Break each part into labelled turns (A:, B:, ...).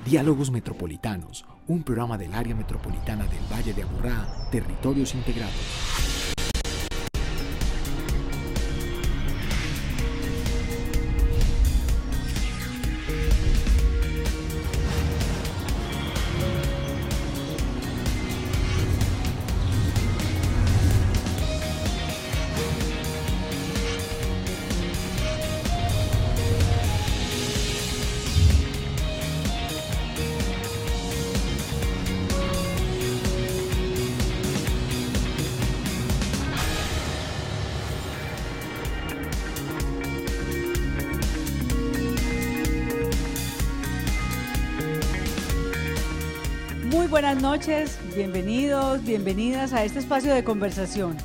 A: Diálogos Metropolitanos, un programa del área metropolitana del Valle de Aburrá, Territorios Integrados.
B: Buenas noches, bienvenidos, bienvenidas a este espacio de conversación,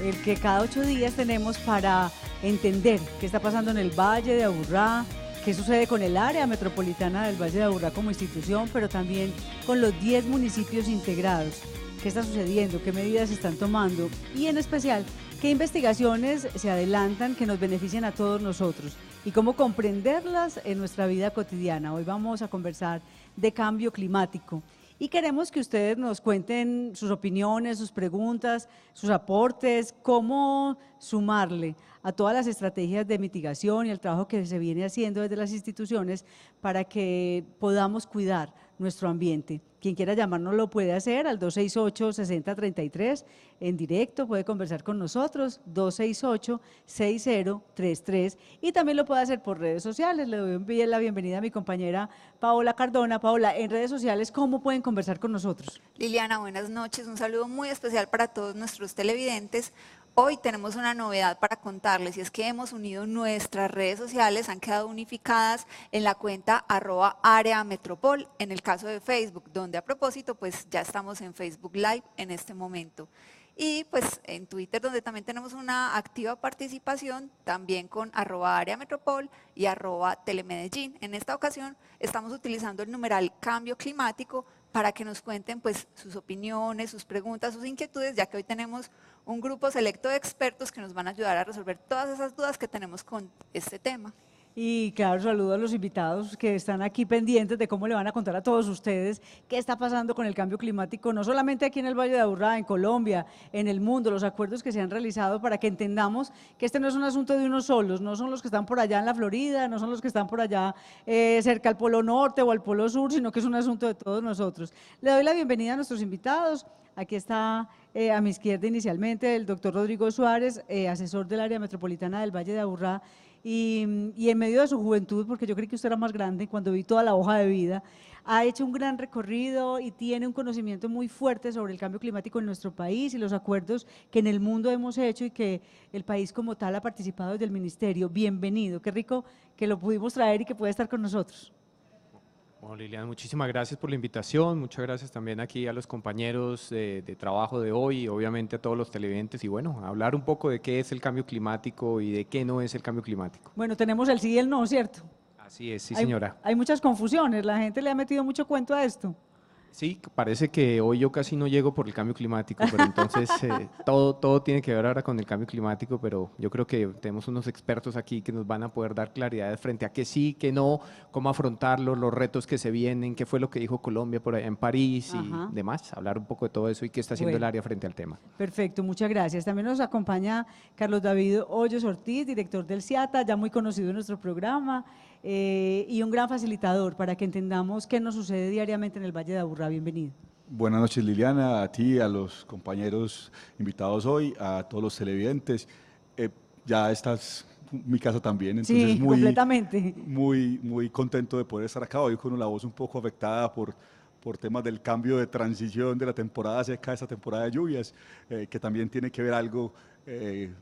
B: el que cada 8 días tenemos para entender qué está pasando en el Valle de Aburrá, qué sucede con el área metropolitana del Valle de Aburrá como institución, pero también con los 10 municipios integrados. ¿Qué está sucediendo? ¿Qué medidas se están tomando? Y en especial, ¿qué investigaciones se adelantan que nos benefician a todos nosotros? Y cómo comprenderlas en nuestra vida cotidiana. Hoy vamos a conversar de cambio climático. Y queremos que ustedes nos cuenten sus opiniones, sus preguntas, sus aportes, cómo sumarle a todas las estrategias de mitigación y el trabajo que se viene haciendo desde las instituciones para que podamos cuidar nuestro ambiente. Quien quiera llamarnos lo puede hacer al 268-6033 en directo, puede conversar con nosotros, 268-6033, y también lo puede hacer por redes sociales. Le doy la bienvenida a mi compañera Paola Cardona. Paola, en redes sociales, ¿cómo pueden conversar con nosotros?
C: Liliana, buenas noches, un saludo muy especial para todos nuestros televidentes. Hoy tenemos una novedad para contarles y es que hemos unido nuestras redes sociales, han quedado unificadas en la cuenta @areametropol, en el caso de Facebook, donde a propósito pues ya estamos en Facebook Live en este momento. Y pues en Twitter, donde también tenemos una activa participación, también con @areametropol y @telemedellín. En esta ocasión estamos utilizando el numeral cambio climático para que nos cuenten pues sus opiniones, sus preguntas, sus inquietudes, ya que hoy tenemos un grupo selecto de expertos que nos van a ayudar a resolver todas esas dudas que tenemos con este tema.
B: Y claro, saludo a los invitados que están aquí pendientes de cómo le van a contar a todos ustedes qué está pasando con el cambio climático, no solamente aquí en el Valle de Aburrá, en Colombia, en el mundo, los acuerdos que se han realizado para que entendamos que este no es un asunto de unos solos, no son los que están por allá en la Florida, no son los que están por allá cerca al Polo Norte o al Polo Sur, sino que es un asunto de todos nosotros. Le doy la bienvenida a nuestros invitados. Aquí está a mi izquierda inicialmente el doctor Rodrigo Suárez, asesor del área metropolitana del Valle de Aburrá, y en medio de su juventud, porque yo creí que usted era más grande cuando vi toda la hoja de vida, ha hecho un gran recorrido y tiene un conocimiento muy fuerte sobre el cambio climático en nuestro país y los acuerdos que en el mundo hemos hecho y que el país como tal ha participado desde el ministerio. Bienvenido, qué rico que lo pudimos traer y que puede estar con nosotros.
D: Bueno, Liliana, muchísimas gracias por la invitación, muchas gracias también aquí a los compañeros de trabajo de hoy, obviamente a todos los televidentes y bueno, hablar un poco de qué es el cambio climático y de qué no es el cambio climático.
B: Bueno, tenemos el sí y el no, ¿cierto?
D: Así es, sí señora.
B: Hay muchas confusiones, la gente le ha metido mucho cuento a esto.
D: Sí, parece que hoy yo casi no llego por el cambio climático, pero entonces todo tiene que ver ahora con el cambio climático, pero yo creo que tenemos unos expertos aquí que nos van a poder dar claridad frente a qué sí, qué no, cómo afrontarlo, los retos que se vienen, qué fue lo que dijo Colombia por allá en París y demás, hablar un poco de todo eso y qué está haciendo el área frente al tema.
B: Perfecto, muchas gracias. También nos acompaña Carlos David Hoyos Ortiz, director del CIATA, ya muy conocido en nuestro programa, y un gran facilitador para que entendamos qué nos sucede diariamente en el Valle de Aburrá. Bienvenido.
E: Buenas noches, Liliana, a ti, a los compañeros invitados hoy, a todos los televidentes. Ya estás en mi casa también, entonces
B: sí, completamente.
E: Muy contento de poder estar acá hoy con la voz un poco afectada por temas del cambio de transición de la temporada seca a esta temporada de lluvias, que también tiene que ver algo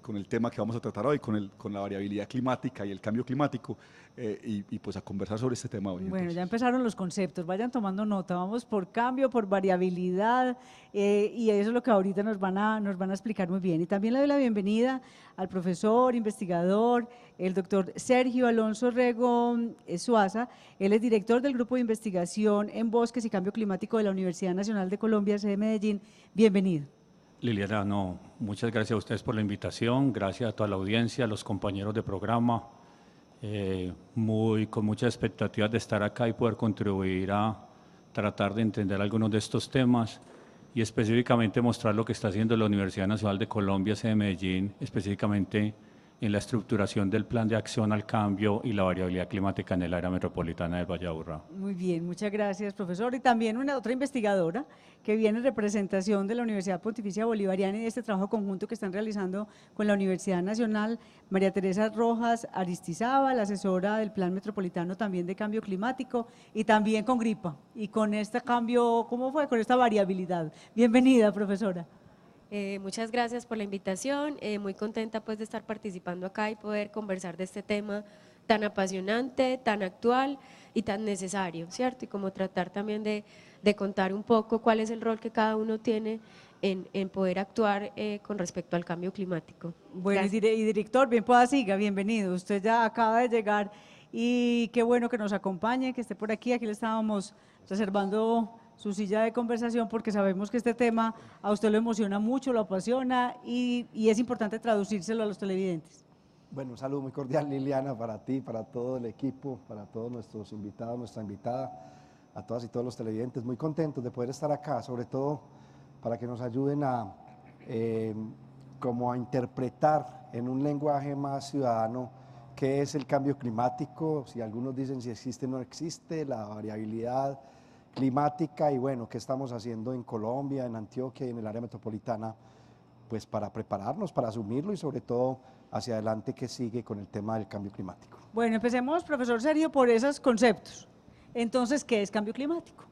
E: con el tema que vamos a tratar hoy, con la variabilidad climática y el cambio climático, y pues a conversar sobre este tema hoy.
B: Bueno,
E: entonces.
B: ya empezaron los conceptos, vayan tomando nota, vamos por cambio, por variabilidad, y eso es lo que ahorita nos van a explicar muy bien. Y también le doy la bienvenida al profesor, investigador, el doctor Sergio Alonso Rego Suaza. Él es director del Grupo de Investigación en Bosques y Cambio Climático de la Universidad Nacional de Colombia, sede Medellín. Bienvenido.
F: Liliana, muchas gracias a ustedes por la invitación, gracias a toda la audiencia, a los compañeros de programa. con muchas expectativas de estar acá y poder contribuir a tratar de entender algunos de estos temas y específicamente mostrar lo que está haciendo la Universidad Nacional de Colombia, sede de Medellín, específicamente en la estructuración del plan de acción al cambio y la variabilidad climática en el área metropolitana del Valle de Aburrá.
B: Muy bien, muchas gracias, profesor. Y también una otra investigadora que viene en representación de la Universidad Pontificia Bolivariana y de este trabajo conjunto que están realizando con la Universidad Nacional, María Teresa Rojas Aristizábal, asesora del Plan Metropolitano también de Cambio Climático y también con GRIPA y con este cambio, ¿cómo fue? Con esta variabilidad. Bienvenida, profesora.
G: Muchas gracias por la invitación, muy contenta pues de estar participando acá y poder conversar de este tema tan apasionante, tan actual y tan necesario, ¿cierto? Y como tratar también de contar un poco cuál es el rol que cada uno tiene en poder actuar con respecto al cambio climático.
B: Bueno, y director, bien pueda siga, bienvenido. Usted ya acaba de llegar y qué bueno que nos acompañe, que esté por aquí. Aquí le estábamos reservando su silla de conversación porque sabemos que este tema a usted lo emociona mucho, lo apasiona y es importante traducírselo a los televidentes.
H: Bueno, un saludo muy cordial, Liliana, para ti, para todo el equipo, para todos nuestros invitados, nuestra invitada, a todas y todos los televidentes. Muy contentos de poder estar acá, sobre todo para que nos ayuden como a interpretar en un lenguaje más ciudadano qué es el cambio climático, si algunos dicen si existe o no existe, la variabilidad climática y bueno, qué estamos haciendo en Colombia, en Antioquia y en el área metropolitana, pues para prepararnos, para asumirlo y sobre todo hacia adelante que sigue con el tema del cambio climático.
B: Bueno, empecemos, profesor Sergio, por esos conceptos. Entonces, ¿qué es cambio climático?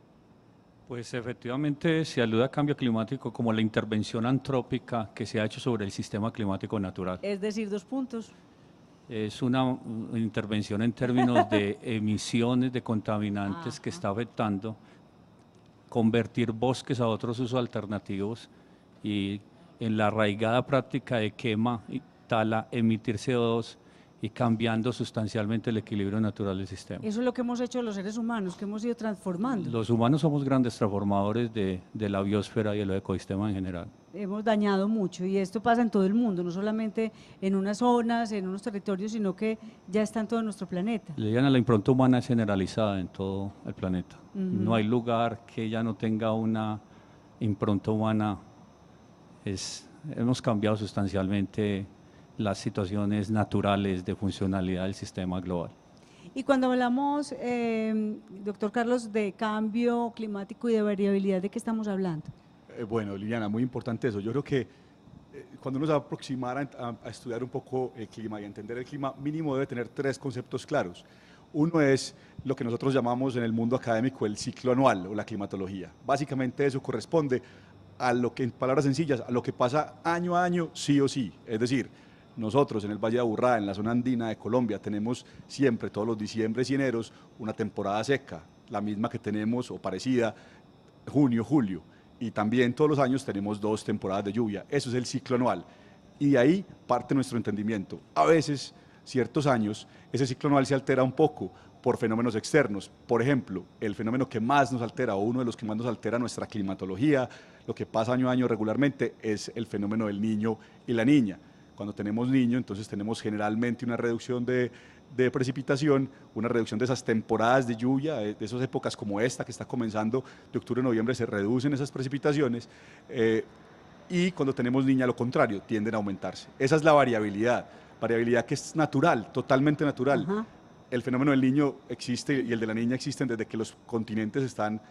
F: Pues efectivamente se alude a cambio climático como la intervención antrópica que se ha hecho sobre el sistema climático natural.
B: Es decir, 2 puntos.
F: Es una intervención en términos de emisiones de contaminantes que está afectando, convertir bosques a otros usos alternativos y en la arraigada práctica de quema y tala, emitir CO2 y cambiando sustancialmente el equilibrio natural del sistema.
B: Eso es lo que hemos hecho los seres humanos, que hemos ido transformando.
F: Los humanos somos grandes transformadores de la biosfera y el ecosistema en general.
B: Hemos dañado mucho y esto pasa en todo el mundo, no solamente en unas zonas, en unos territorios, sino que ya está en todo nuestro planeta.
F: Liliana, la impronta humana es generalizada en todo el planeta. No hay lugar que ya no tenga una impronta humana. Hemos cambiado sustancialmente las situaciones naturales de funcionalidad del sistema global.
B: Y cuando hablamos, doctor Carlos, de cambio climático y de variabilidad, ¿de qué estamos hablando?
E: Bueno, Liliana, muy importante eso. Yo creo que cuando uno se va a aproximar a estudiar un poco el clima y a entender el clima, mínimo debe tener 3 conceptos claros. Uno es lo que nosotros llamamos en el mundo académico el ciclo anual o la climatología. Básicamente eso corresponde a lo que, en palabras sencillas, a lo que pasa año a año, sí o sí. Es decir, nosotros en el Valle de Aburrá, en la zona andina de Colombia, tenemos siempre, todos los diciembres y eneros, una temporada seca, la misma que tenemos o parecida, junio, julio. Y también todos los años tenemos 2 temporadas de lluvia. Eso es el ciclo anual. Y de ahí parte nuestro entendimiento. A veces, ciertos años, ese ciclo anual se altera un poco por fenómenos externos. Por ejemplo, el fenómeno que más nos altera, o uno de los que más nos altera nuestra climatología, lo que pasa año a año regularmente, es el fenómeno del niño y la niña. Cuando tenemos niño, entonces tenemos generalmente una reducción de precipitación, una reducción de esas temporadas de lluvia, de esas épocas como esta que está comenzando, de octubre a noviembre se reducen esas precipitaciones, y cuando tenemos niña, lo contrario, tienden a aumentarse. Esa es la variabilidad que es natural, totalmente natural. El fenómeno del niño existe y el de la niña existen desde que los continentes están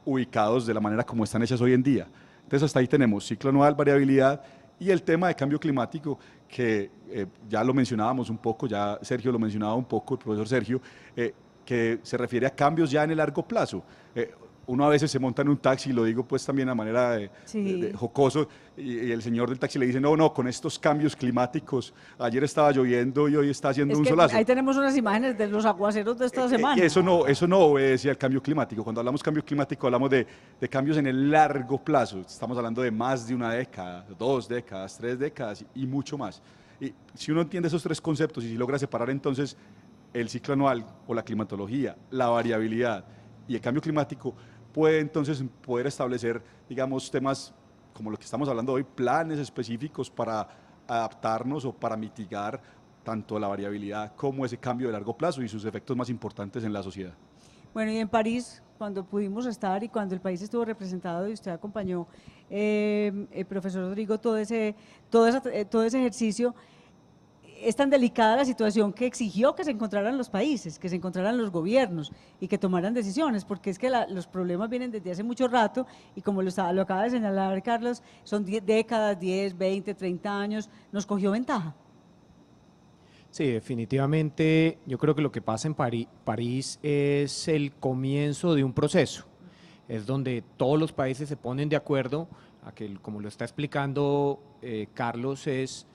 E: ubicados de la manera como están hechas hoy en día. Entonces hasta ahí tenemos ciclo anual, variabilidad, y el tema de cambio climático, que ya lo mencionábamos un poco, ya Sergio lo mencionaba un poco, el profesor Sergio, que se refiere a cambios ya en el largo plazo. Uno a veces se monta en un taxi, lo digo pues también a manera de jocoso, y el señor del taxi le dice, no, con estos cambios climáticos, ayer estaba lloviendo y hoy está haciendo un solazo.
B: Ahí tenemos unas imágenes de los aguaceros de esta semana.
E: Eso no obedece al cambio climático. Cuando hablamos de cambio climático hablamos de cambios en el largo plazo. Estamos hablando de más de una década, 2 décadas, 3 décadas y mucho más. Y si uno entiende esos 3 conceptos y si logra separar entonces el ciclo anual o la climatología, la variabilidad y el cambio climático, puede entonces poder establecer, digamos, temas como lo que estamos hablando hoy, planes específicos para adaptarnos o para mitigar tanto la variabilidad como ese cambio de largo plazo y sus efectos más importantes en la sociedad.
B: Bueno, y en París, cuando pudimos estar y cuando el país estuvo representado y usted acompañó, el profesor Rodrigo, todo ese ejercicio, es tan delicada la situación que exigió que se encontraran los países, que se encontraran los gobiernos y que tomaran decisiones, porque es que los problemas vienen desde hace mucho rato y como lo acaba de señalar Carlos, son décadas, 10, 20, 30 años, nos cogió ventaja.
D: Sí, definitivamente yo creo que lo que pasa en París es el comienzo de un proceso, es donde todos los países se ponen de acuerdo, a que, como lo está explicando Carlos, es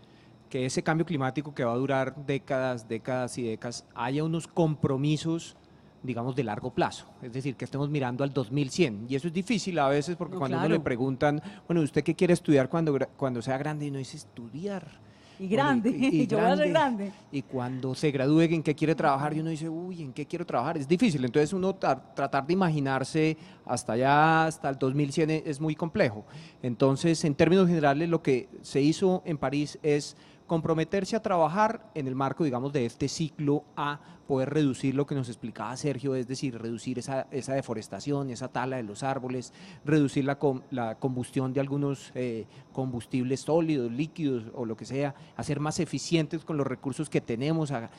D: que ese cambio climático que va a durar décadas, décadas y décadas, haya unos compromisos, digamos, de largo plazo, es decir, que estemos mirando al 2100, y eso es difícil a veces porque cuando uno le preguntan, bueno, ¿usted qué quiere estudiar cuando sea grande? Y uno dice, estudiar.
B: Y grande, bueno, y yo voy a ser grande.
D: Y cuando se gradúe, ¿en qué quiere trabajar? Y uno dice, uy, ¿en qué quiero trabajar? Es difícil, entonces uno tratar de imaginarse hasta allá, hasta el 2100 es muy complejo. Entonces, en términos generales, lo que se hizo en París es comprometerse a trabajar en el marco, digamos, de este ciclo a poder reducir lo que nos explicaba Sergio, es decir, reducir esa deforestación, esa tala de los árboles, reducir la combustión de algunos combustibles sólidos, líquidos o lo que sea, a ser más eficientes con los recursos que tenemos, a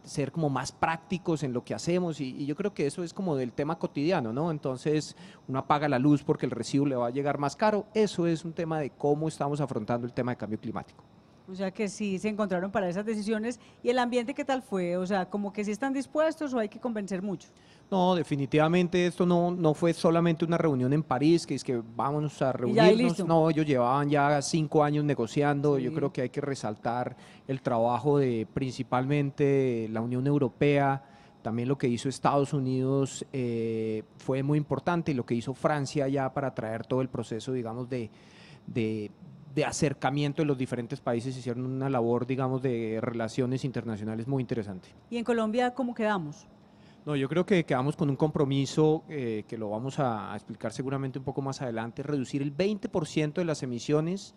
D: ser como más prácticos en lo que hacemos y yo creo que eso es como del tema cotidiano, ¿no? Entonces uno apaga la luz porque el recibo le va a llegar más caro, eso es un tema de cómo estamos afrontando el tema de cambio climático.
B: O sea que sí se encontraron para esas decisiones. ¿Y el ambiente qué tal fue? O sea, como que sí están dispuestos o hay que convencer mucho.
D: No, definitivamente esto no fue solamente una reunión en París, que es que vámonos a reunirnos. No, ellos llevaban ya 5 años negociando. Sí. Yo creo que hay que resaltar el trabajo de principalmente la Unión Europea. También lo que hizo Estados Unidos fue muy importante y lo que hizo Francia ya para traer todo el proceso, digamos, de acercamiento de los diferentes países, hicieron una labor, digamos, de relaciones internacionales muy interesante.
B: ¿Y en Colombia cómo quedamos?
D: No, yo creo que quedamos con un compromiso que lo vamos a explicar seguramente un poco más adelante, reducir el 20% de las emisiones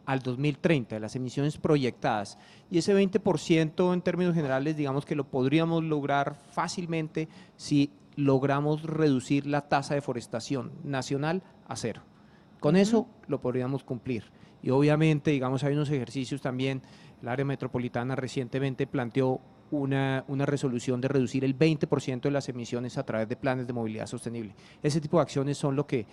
D: al 2030, de las emisiones proyectadas. Y ese 20% en términos generales, digamos que lo podríamos lograr fácilmente si logramos reducir la tasa de deforestación nacional a 0. Con eso lo podríamos cumplir. Y obviamente, digamos, hay unos ejercicios también, el área metropolitana recientemente planteó una resolución de reducir el 20% de las emisiones a través de planes de movilidad sostenible. Ese tipo de acciones son lo que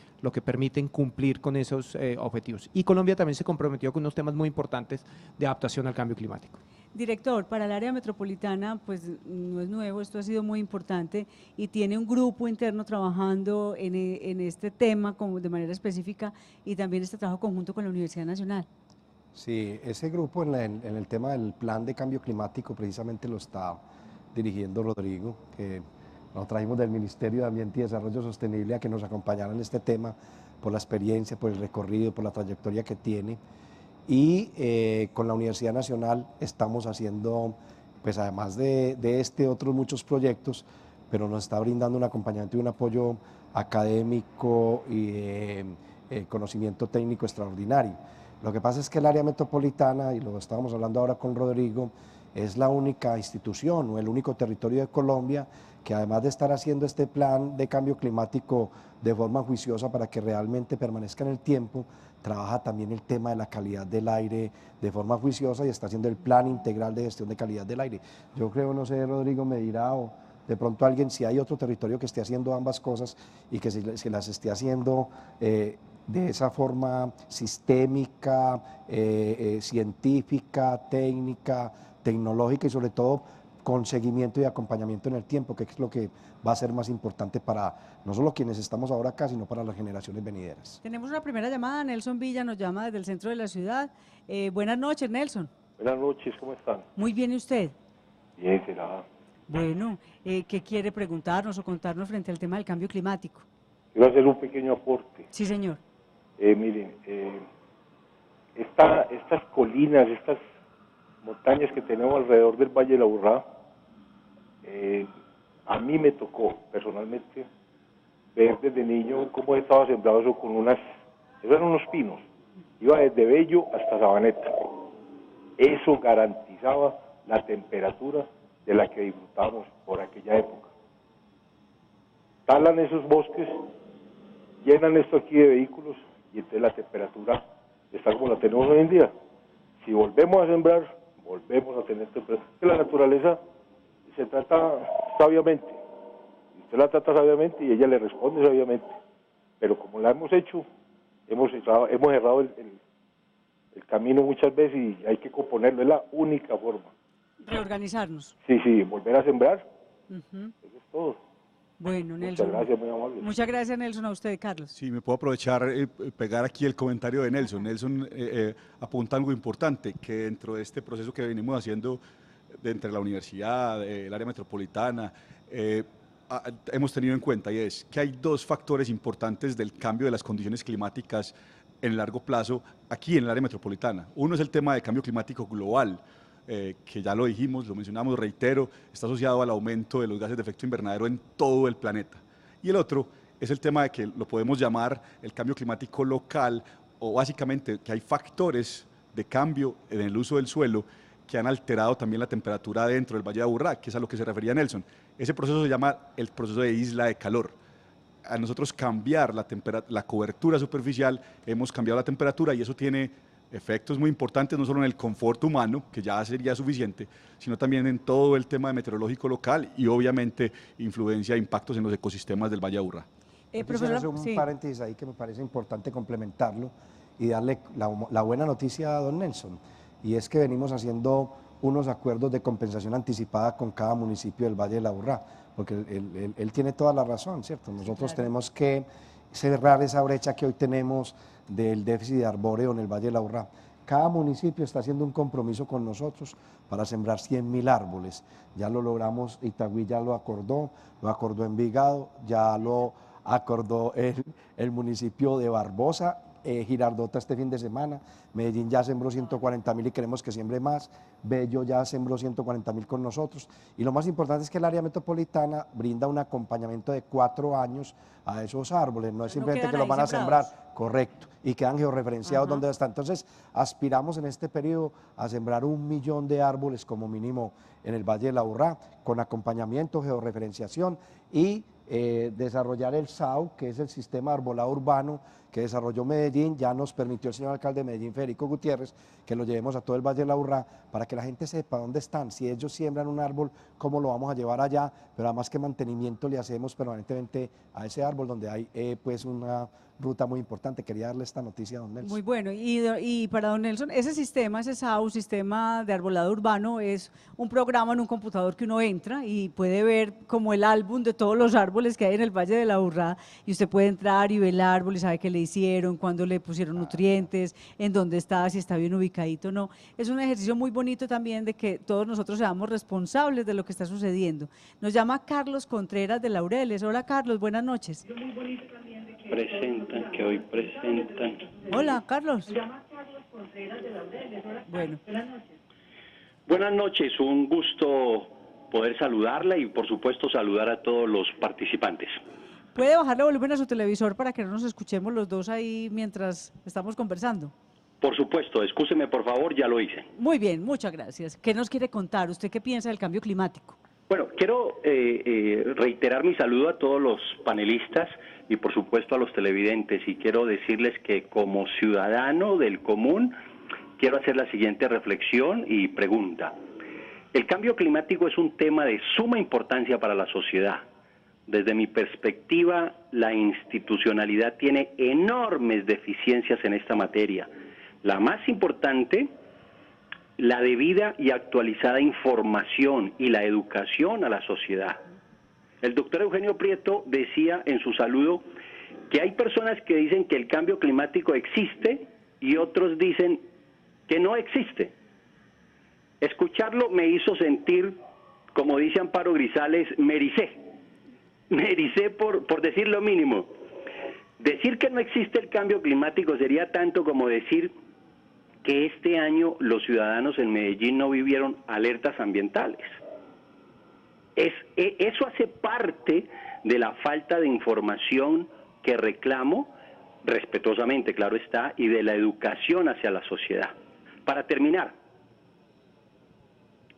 D: permiten cumplir con esos objetivos. Y Colombia también se comprometió con unos temas muy importantes de adaptación al cambio climático.
B: Director, para el área metropolitana, pues no es nuevo, esto ha sido muy importante y tiene un grupo interno trabajando en este tema como de manera específica y también este trabajo conjunto con la Universidad Nacional.
H: Sí, ese grupo en el tema del plan de cambio climático precisamente lo está dirigiendo Rodrigo, que nos trajimos del Ministerio de Ambiente y Desarrollo Sostenible a que nos acompañara en este tema por la experiencia, por el recorrido, por la trayectoria que tiene. Y con la Universidad Nacional estamos haciendo, pues además de otros muchos proyectos, pero nos está brindando un acompañamiento y un apoyo académico y conocimiento técnico extraordinario. Lo que pasa es que el área metropolitana, y lo estábamos hablando ahora con Rodrigo, es la única institución o el único territorio de Colombia que además de estar haciendo este plan de cambio climático de forma juiciosa para que realmente permanezca en el tiempo, trabaja también el tema de la calidad del aire de forma juiciosa y está haciendo el plan integral de gestión de calidad del aire. Yo creo, no sé, Rodrigo me dirá o de pronto alguien, si hay otro territorio que esté haciendo ambas cosas y que se las esté haciendo de esa forma sistémica, científica, técnica, tecnológica y sobre todo con seguimiento y acompañamiento en el tiempo, que es lo que va a ser más importante para no solo quienes estamos ahora acá, sino para las generaciones venideras.
B: Tenemos una primera llamada, Nelson Villa nos llama desde el centro de la ciudad. Buenas noches, Nelson.
I: Buenas noches, ¿cómo están?
B: Muy bien, ¿y usted?
I: Bien, será.
B: Bueno, ¿qué quiere preguntarnos o contarnos frente al tema del cambio climático?
I: Quiero hacer un pequeño aporte.
B: Sí, señor.
I: Miren, estas colinas, estas montañas que tenemos alrededor del Valle de la Aburrá, a mí me tocó personalmente ver desde niño cómo estaba sembrado eso con esos eran unos pinos, iba desde Bello hasta Sabaneta. Eso garantizaba la temperatura de la que disfrutamos por aquella época. Talan esos bosques, llenan esto aquí de vehículos y entonces la temperatura está como la tenemos hoy en día. Si volvemos a sembrar, volvemos a tener temperatura. La naturaleza se trata sabiamente. Usted la trata sabiamente y ella le responde sabiamente. Pero como la hemos hecho, hemos errado el camino muchas veces y hay que componerlo. Es la única forma.
B: Reorganizarnos.
I: Sí, volver a sembrar.
B: Ujú.
I: Eso es todo.
B: Bueno,
I: Muchas
B: Nelson.
I: gracias, muy amable.
B: Muchas gracias, Nelson, a usted, Carlos.
E: Sí, me puedo aprovechar, pegar aquí el comentario de Nelson. Nelson apunta algo importante, que dentro de este proceso que venimos haciendo entre la universidad, el área metropolitana, hemos tenido en cuenta, y es que hay dos factores importantes del cambio de las condiciones climáticas en largo plazo aquí en el área metropolitana. Uno es el tema de cambio climático global, que ya lo dijimos, lo mencionamos, reitero, está asociado al aumento de los gases de efecto invernadero en todo el planeta. Y el otro es el tema de que lo podemos llamar el cambio climático local, o básicamente que hay factores de cambio en el uso del suelo que han alterado también la temperatura dentro del Valle de Aburrá, que es a lo que se refería Nelson. Ese proceso se llama el proceso de isla de calor. A nosotros cambiar la cobertura superficial, hemos cambiado la temperatura y eso tiene efectos muy importantes, no solo en el confort humano, que ya sería suficiente, sino también en todo el tema meteorológico local y obviamente influencia e impactos en los ecosistemas del Valle de Aburrá.
H: Quisiera hacer un paréntesis ahí que me parece importante complementarlo y darle la buena noticia a don Nelson, y es que venimos haciendo unos acuerdos de compensación anticipada con cada municipio del Valle de Aburrá, porque él tiene toda la razón, ¿cierto? Nosotros tenemos que cerrar esa brecha que hoy tenemos del déficit arbóreo en el Valle de Aburrá. Cada municipio está haciendo un compromiso con nosotros para sembrar 100.000 árboles. Ya lo logramos, Itagüí ya lo acordó Envigado, ya lo acordó el municipio de Barbosa, Girardota este fin de semana, Medellín ya sembró 140.000 y queremos que siembre más, Bello ya sembró 140.000 con nosotros, y lo más importante es que el área metropolitana brinda un acompañamiento de 4 años a esos árboles, no es simplemente que los van a sembrar, correcto, y quedan georreferenciados donde están. Entonces aspiramos en este periodo a sembrar 1 millón de árboles como mínimo en el Valle de Aburrá, con acompañamiento, georreferenciación y desarrollar el SAU, que es el sistema arbolado urbano que desarrolló Medellín. Ya nos permitió el señor alcalde de Medellín, Federico Gutiérrez, que lo llevemos a todo el Valle de Aburrá para que la gente sepa dónde están. Si ellos siembran un árbol, cómo lo vamos a llevar allá, pero además qué mantenimiento le hacemos permanentemente a ese árbol, donde hay pues una ruta muy importante. Quería darle esta noticia a don Nelson.
B: Muy bueno. Y para don Nelson, ese sistema, ese SAU, sistema de arbolado urbano, es un programa en un computador que uno entra y puede ver como el álbum de todos los árboles que hay en el Valle de Aburrá, y usted puede entrar y ver el árbol y sabe qué le hicieron, cuándo le pusieron nutrientes, en dónde está, si está bien ubicadito o no. Es un ejercicio muy bonito también de que todos nosotros seamos responsables de lo que está sucediendo. Nos llama Carlos Contreras de Laureles. Hola, Carlos, buenas noches.
J: Presentan, que hoy presentan.
B: Hola, Carlos. Bueno.
J: Buenas noches, un gusto poder saludarla y por supuesto saludar a todos los participantes.
B: ¿Puede bajarle volumen a su televisor para que no nos escuchemos los dos ahí mientras estamos conversando?
J: Por supuesto, excúseme por favor, ya lo hice.
B: Muy bien, muchas gracias. ¿Qué nos quiere contar? ¿Usted qué piensa del cambio climático?
J: Bueno, quiero reiterar mi saludo a todos los panelistas y por supuesto a los televidentes, y quiero decirles que como ciudadano del común quiero hacer la siguiente reflexión y pregunta. El cambio climático es un tema de suma importancia para la sociedad. Desde mi perspectiva, la institucionalidad tiene enormes deficiencias en esta materia. La más importante, la debida y actualizada información y la educación a la sociedad. El doctor Eugenio Prieto decía en su saludo que hay personas que dicen que el cambio climático existe y otros dicen que no existe. Escucharlo me hizo sentir, como dice Amparo Grisales, me ericé por decir lo mínimo. Decir que no existe el cambio climático sería tanto como decir que este año los ciudadanos en Medellín no vivieron alertas ambientales. Eso hace parte de la falta de información que reclamo, respetuosamente, claro está, y de la educación hacia la sociedad. Para terminar,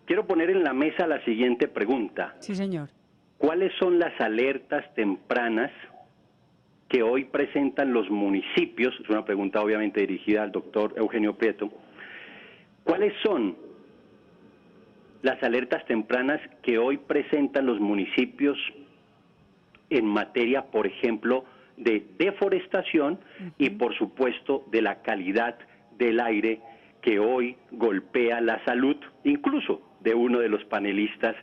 J: quiero poner en la mesa la siguiente pregunta.
B: Sí, señor.
J: ¿Cuáles son las alertas tempranas que hoy presentan los municipios? Es una pregunta obviamente dirigida al doctor Eugenio Prieto. ¿Cuáles son las alertas tempranas que hoy presentan los municipios en materia, por ejemplo, de deforestación y, por supuesto, de la calidad del aire que hoy golpea la salud, incluso de uno de los panelistas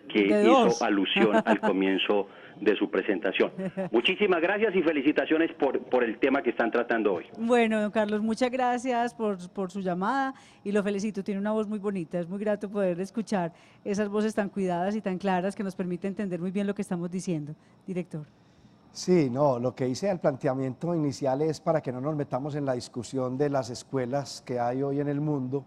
J: que hizo alusión al comienzo de su presentación? Muchísimas gracias y felicitaciones por el tema que están tratando hoy.
B: Bueno, don Carlos, muchas gracias por su llamada y lo felicito. Tiene una voz muy bonita, es muy grato poder escuchar esas voces tan cuidadas y tan claras que nos permite entender muy bien lo que estamos diciendo. Director.
H: Sí, no, lo que hice al planteamiento inicial es para que no nos metamos en la discusión de las escuelas que hay hoy en el mundo.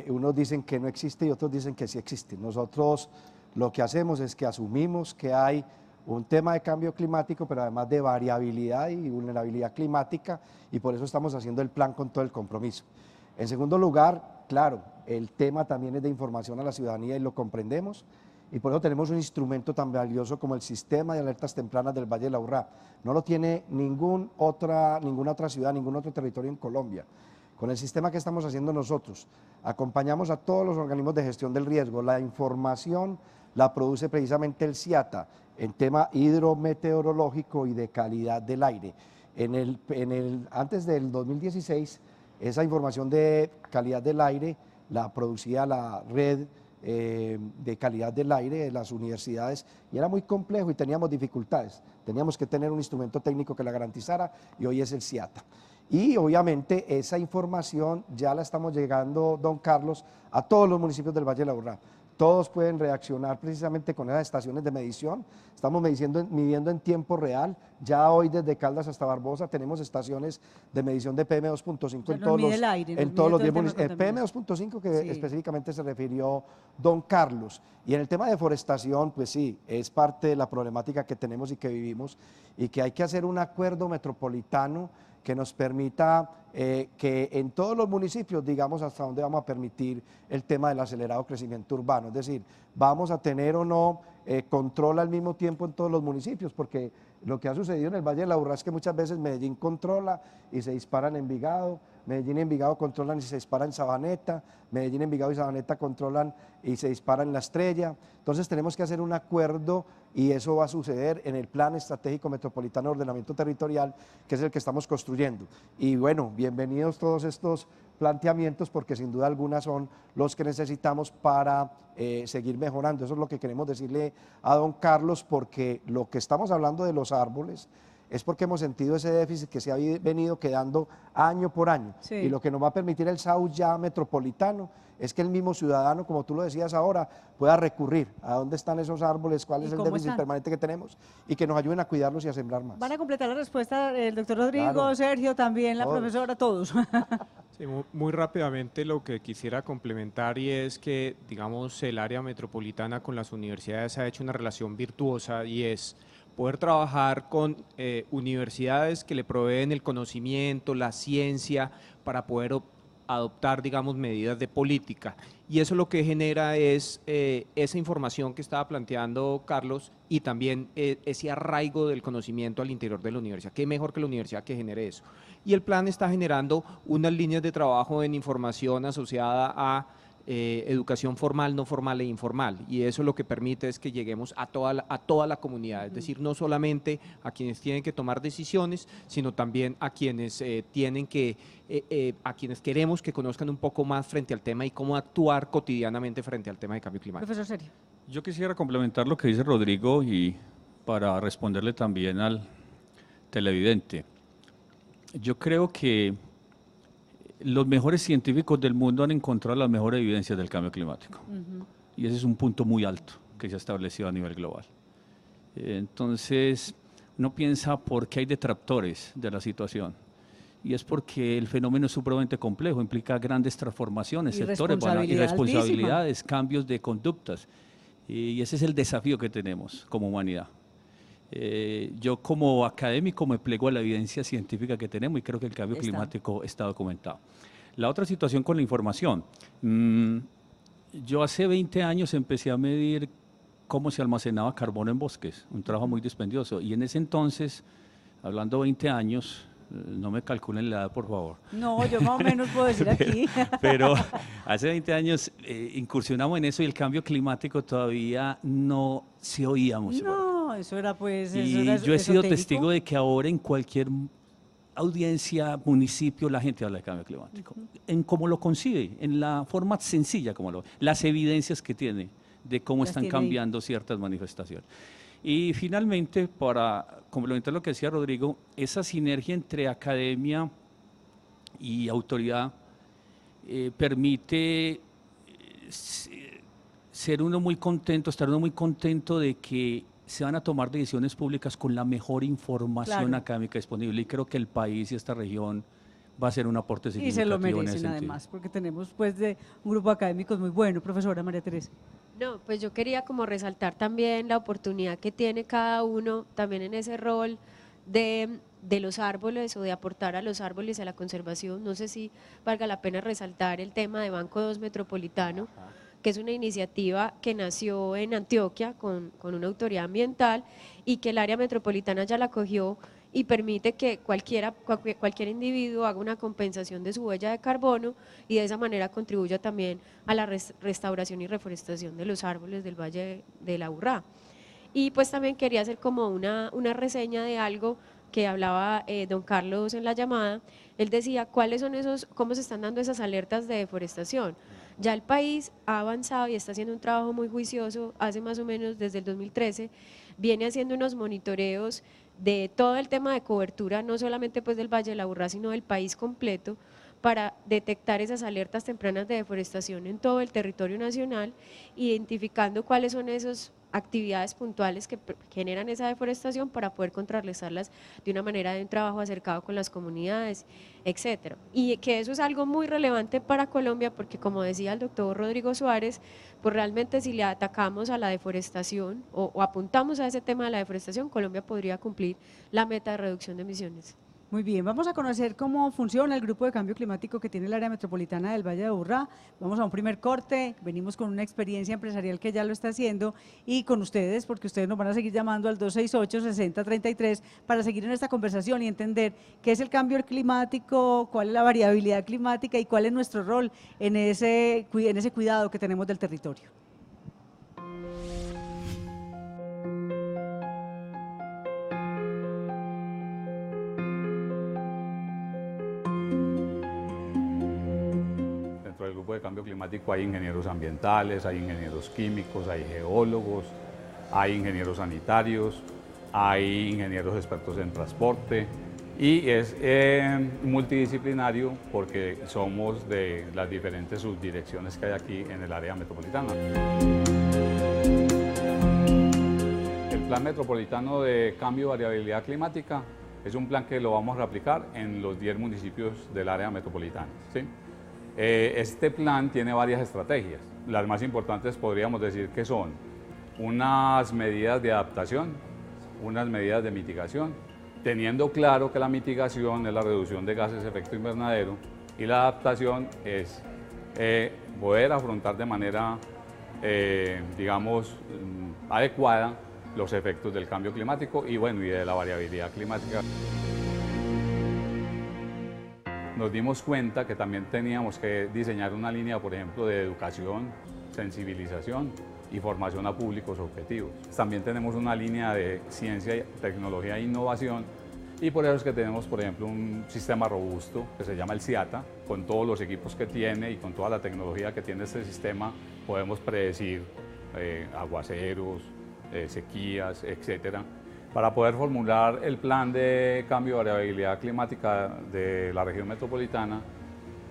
H: Unos dicen que no existe y otros dicen que sí existe. Nosotros lo que hacemos es que asumimos que hay un tema de cambio climático, pero además de variabilidad y vulnerabilidad climática, y por eso estamos haciendo el plan con todo el compromiso. En segundo lugar, claro, el tema también es de información a la ciudadanía y lo comprendemos, y por eso tenemos un instrumento tan valioso como el Sistema de Alertas Tempranas del Valle de Aburrá. No lo tiene ninguna otra ciudad, ningún otro territorio en Colombia. Con el sistema que estamos haciendo nosotros, acompañamos a todos los organismos de gestión del riesgo. La información la produce precisamente el CIATA en tema hidrometeorológico y de calidad del aire. Antes del 2016, esa información de calidad del aire la producía la red de calidad del aire de las universidades y era muy complejo y teníamos dificultades. Teníamos que tener un instrumento técnico que la garantizara y hoy es el CIATA. Y obviamente esa información ya la estamos llegando, don Carlos, a todos los municipios del Valle de Aburrá. Todos pueden reaccionar precisamente con esas estaciones de medición. Estamos midiendo en tiempo real. Ya hoy desde Caldas hasta Barbosa tenemos estaciones de medición de PM2.5 en todos los 10 municipios. PM2.5 que sí, específicamente se refirió don Carlos. Y en el tema de deforestación, pues sí, es parte de la problemática que tenemos y que vivimos y que hay que hacer un acuerdo metropolitano que nos permita que en todos los municipios digamos hasta dónde vamos a permitir el tema del acelerado crecimiento urbano, es decir, vamos a tener o no control al mismo tiempo en todos los municipios, porque lo que ha sucedido en el Valle de Aburrá es que muchas veces Medellín controla y se disparan en Envigado, Medellín y Envigado controlan y se disparan en Sabaneta, Medellín, Envigado y Sabaneta controlan y se disparan en La Estrella. Entonces tenemos que hacer un acuerdo y eso va a suceder en el Plan Estratégico Metropolitano de Ordenamiento Territorial, que es el que estamos construyendo. Y bueno, bienvenidos todos estos planteamientos porque sin duda alguna son los que necesitamos para seguir mejorando. Eso es lo que queremos decirle a don Carlos, porque lo que estamos hablando de los árboles es porque hemos sentido ese déficit que se ha venido quedando año por año. Sí. Y lo que nos va a permitir el SAU ya metropolitano es que el mismo ciudadano, como tú lo decías ahora, pueda recurrir a dónde están esos árboles, cuál es el déficit permanente que tenemos y que nos ayuden a cuidarlos y a sembrar más.
B: Van a completar la respuesta el doctor Rodrigo, claro, Sergio, también la profesora, todos.
D: Sí, muy rápidamente lo que quisiera complementar y es que, digamos, el área metropolitana con las universidades ha hecho una relación virtuosa y es poder trabajar con universidades que le proveen el conocimiento, la ciencia, para poder adoptar, digamos, medidas de política. Y eso lo que genera es esa información que estaba planteando Carlos y también ese arraigo del conocimiento al interior de la universidad. ¿Qué mejor que la universidad que genere eso? Y el plan está generando unas líneas de trabajo en información asociada a educación formal, no formal e informal, y eso lo que permite es que lleguemos a toda la comunidad, es decir, no solamente a quienes tienen que tomar decisiones, sino también a quienes a quienes queremos que conozcan un poco más frente al tema y cómo actuar cotidianamente frente al tema de cambio climático.
B: Profesor Sergio.
F: Yo quisiera complementar lo que dice Rodrigo y para responderle también al televidente. Yo creo que los mejores científicos del mundo han encontrado las mejores evidencias del cambio climático. Y ese es un punto muy alto que se ha establecido a nivel global. Entonces, uno piensa por qué hay detractores de la situación. Y es porque el fenómeno es supremamente complejo, implica grandes transformaciones, sectores, irresponsabilidades, cambios de conductas. Y ese es el desafío que tenemos como humanidad. Yo como académico me plego a la evidencia científica que tenemos y creo que el cambio climático está documentado. La otra situación con la información, Yo hace 20 años empecé a medir cómo se almacenaba carbono en bosques, un trabajo muy dispendioso. Y en ese entonces, hablando 20 años, no me calculen la edad, por favor.
B: No, yo más o menos puedo decir aquí.
F: Pero hace 20 años incursionamos en eso y el cambio climático todavía no se oía mucho.
B: No, eso era pues... eso
F: Y
B: era
F: yo he sido
B: esotérico.
F: testigo de que ahora en cualquier audiencia, municipio, la gente habla de cambio climático. En cómo lo concibe, en la forma sencilla como las evidencias que tiene de cómo
B: Las
F: están
B: tiene ahí.
F: cambiando ciertas manifestaciones. Y finalmente, para complementar lo que decía Rodrigo, esa sinergia entre academia y autoridad permite ser uno muy contento, estar uno muy contento de que se van a tomar decisiones públicas con la mejor información
B: Claro.
F: académica disponible. Y creo que el país y esta región va a ser un aporte
B: Y
F: significativo
B: se lo
F: en ese
B: merecen
F: sentido.
B: además, porque tenemos pues de un grupo académicos muy bueno, profesora María Teresa.
G: No, pues yo quería como resaltar también la oportunidad que tiene cada uno también en ese rol de los árboles o de aportar a los árboles a la conservación. No sé si valga la pena resaltar el tema de Banco 2 Metropolitano, que es una iniciativa que nació en Antioquia con una autoridad ambiental y que el área metropolitana ya la cogió y permite que cualquier individuo haga una compensación de su huella de carbono y de esa manera contribuya también a la restauración y reforestación de los árboles del Valle de la Aburrá. Y pues también quería hacer como una reseña de algo que hablaba don Carlos en la llamada. Él decía cuáles son cómo se están dando esas alertas de deforestación. Ya el país ha avanzado y está haciendo un trabajo muy juicioso, hace más o menos desde el 2013, viene haciendo unos monitoreos de todo el tema de cobertura, no solamente pues del Valle de la Aburrá, sino del país completo, para detectar esas alertas tempranas de deforestación en todo el territorio nacional, identificando cuáles son esas actividades puntuales que generan esa deforestación para poder contrarrestarlas de una manera de un trabajo acercado con las comunidades, etcétera. Y que eso es algo muy relevante para Colombia porque, como decía el doctor Rodrigo Suárez, pues realmente si le atacamos a la deforestación o apuntamos a ese tema de la deforestación, Colombia podría cumplir la meta de reducción de emisiones.
B: Muy bien, vamos a conocer cómo funciona el grupo de cambio climático que tiene el área metropolitana del Valle de Aburrá. Vamos a un primer corte, venimos con una experiencia empresarial que ya lo está haciendo y con ustedes, porque ustedes nos van a seguir llamando al 268-6033 para seguir en esta conversación y entender qué es el cambio climático, cuál es la variabilidad climática y cuál es nuestro rol en ese cuidado que tenemos del territorio.
K: Dentro del grupo de cambio climático hay ingenieros ambientales, hay ingenieros químicos, hay geólogos, hay ingenieros sanitarios, hay ingenieros expertos en transporte y es multidisciplinario porque somos de las diferentes subdirecciones que hay aquí en el área metropolitana. El Plan Metropolitano de Cambio y Variabilidad Climática es un plan que lo vamos a aplicar en los 10 municipios del área metropolitana, ¿sí? Este plan tiene varias estrategias. Las más importantes podríamos decir que son unas medidas de adaptación, unas medidas de mitigación, teniendo claro que la mitigación es la reducción de gases de efecto invernadero y la adaptación es poder afrontar de manera, digamos, adecuada los efectos del cambio climático y, bueno, y de la variabilidad climática. Nos dimos cuenta que también teníamos que diseñar una línea, por ejemplo, de educación, sensibilización y formación a públicos objetivos. También tenemos una línea de ciencia, tecnología e innovación y por eso es que tenemos, por ejemplo, un sistema robusto que se llama el CIATA. Con todos los equipos que tiene y con toda la tecnología que tiene este sistema podemos predecir aguaceros, sequías, etcétera, para poder formular el plan de cambio y variabilidad climática de la región metropolitana.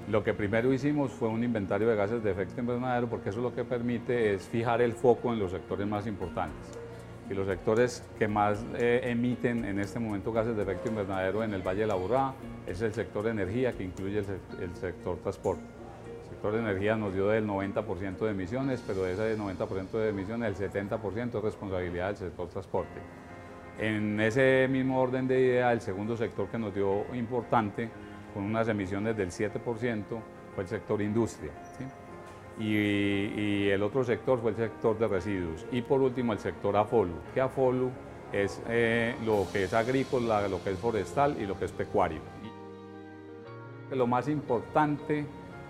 K: Lo que primero hicimos fue un inventario de gases de efecto invernadero, porque eso lo que permite es fijar el foco en los sectores más importantes. Y los sectores que más emiten en este momento gases de efecto invernadero en el Valle de la Aburrá es el sector de energía, que incluye el sector transporte. El sector de energía nos dio del 90% de emisiones, pero de ese 90% de emisiones, el 70% es responsabilidad del sector transporte. En ese mismo orden de idea, el segundo sector que nos dio importante, con unas emisiones del 7%, fue el sector industria, ¿sí? y el otro sector fue el sector de residuos. Y por último el sector AFOLU, que AFOLU es lo que es agrícola, lo que es forestal y lo que es pecuario. Lo más importante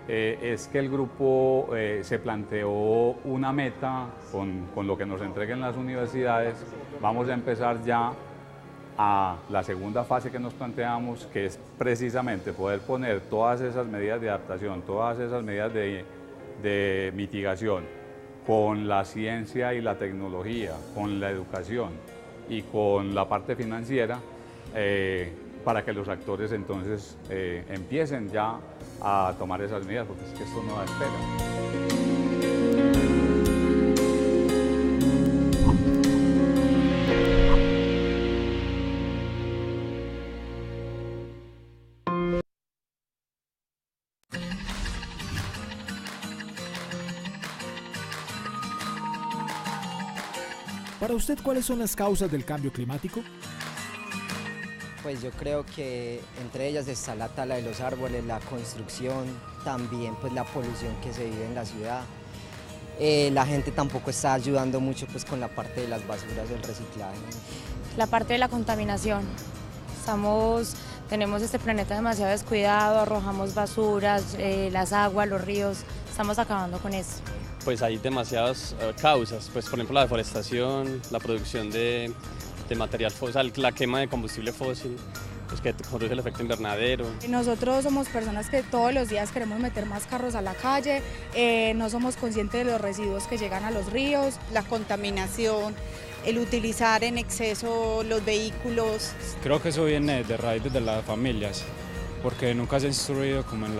K: es que el grupo se planteó una meta con lo que nos entreguen las universidades. Vamos a empezar ya a la segunda fase que nos planteamos, que es precisamente poder poner todas esas medidas de adaptación, todas esas medidas de mitigación con la ciencia y la tecnología, con la educación y con la parte financiera, para que los actores entonces empiecen ya a tomar esas medidas, porque es que esto no da espera.
A: Para usted, ¿cuáles son las causas del cambio climático?
L: Pues yo creo que entre ellas está la tala de los árboles, la construcción, también pues la polución que se vive en la ciudad. La gente tampoco está ayudando mucho pues con la parte de las basuras, del reciclaje.
M: La parte de la contaminación. Tenemos este planeta demasiado descuidado, arrojamos basuras, las aguas, los ríos, estamos acabando con eso.
N: Pues hay demasiadas causas, pues por ejemplo la deforestación, la producción de material fósil, la quema de combustible fósil, pues que produce el efecto invernadero.
O: Nosotros somos personas que todos los días queremos meter más carros a la calle, no somos conscientes de los residuos que llegan a los ríos.
P: La contaminación, el utilizar en exceso los vehículos.
Q: Creo que eso viene de raíz de las familias, porque nunca se ha instruido como en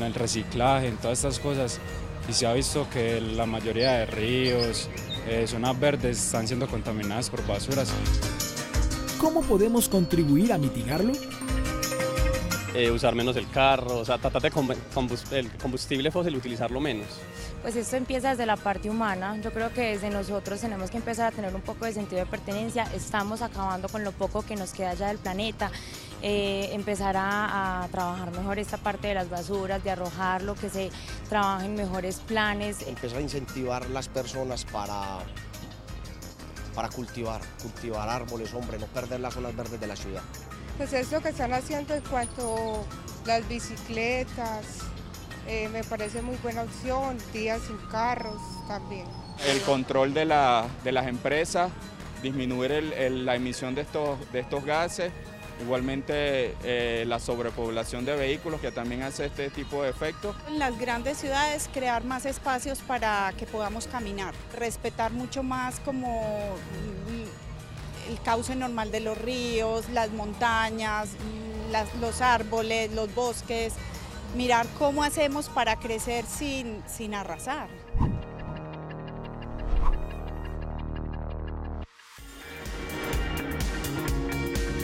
Q: el reciclaje, en todas estas cosas, y se ha visto que la mayoría de ríos, zonas verdes están siendo contaminadas por basuras.
A: ¿Cómo podemos contribuir a mitigarlo?
N: Usar menos el carro, o sea, tratar de el combustible fósil, utilizarlo menos.
M: Pues esto empieza desde la parte humana. Yo creo que desde nosotros tenemos que empezar a tener un poco de sentido de pertenencia. Estamos acabando con lo poco que nos queda ya del planeta. Empezar a trabajar mejor esta parte de las basuras, de arrojarlo, que se trabajen mejores planes.
R: Empezar a incentivar las personas para cultivar árboles, hombre, no perder las zonas verdes de la ciudad.
S: Pues es lo que están haciendo en cuanto a las bicicletas, me parece muy buena opción, días sin carros también.
T: El control de las empresas, disminuir la emisión de estos gases, igualmente la sobrepoblación de vehículos que también hace este tipo de efectos.
P: En las grandes ciudades crear más espacios para que podamos caminar, respetar mucho más como el cauce normal de los ríos, las montañas, los árboles, los bosques, mirar cómo hacemos para crecer sin arrasar.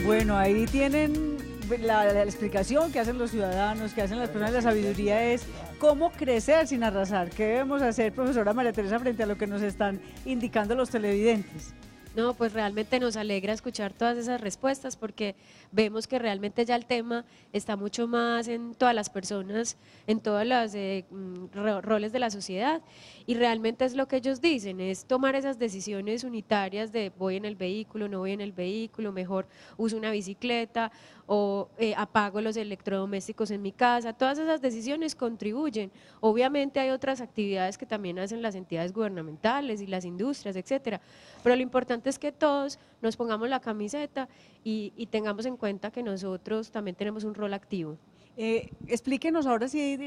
B: Bueno, ahí tienen la explicación que hacen los ciudadanos, que hacen las personas. La sabiduría es cómo crecer sin arrasar. ¿Qué debemos hacer, profesora María Teresa, frente a lo que nos están indicando los televidentes?
G: No, pues realmente nos alegra escuchar todas esas respuestas porque vemos que realmente ya el tema está mucho más en todas las personas, en todos los roles de la sociedad, y realmente es lo que ellos dicen, es tomar esas decisiones unitarias de voy en el vehículo, no voy en el vehículo, mejor uso una bicicleta o apago los electrodomésticos en mi casa. Todas esas decisiones contribuyen. Obviamente hay otras actividades que también hacen las entidades gubernamentales y las industrias, etcétera, pero lo importante es que todos nos pongamos la camiseta y tengamos en cuenta que nosotros también tenemos un rol activo.
B: Explíquenos ahora sí,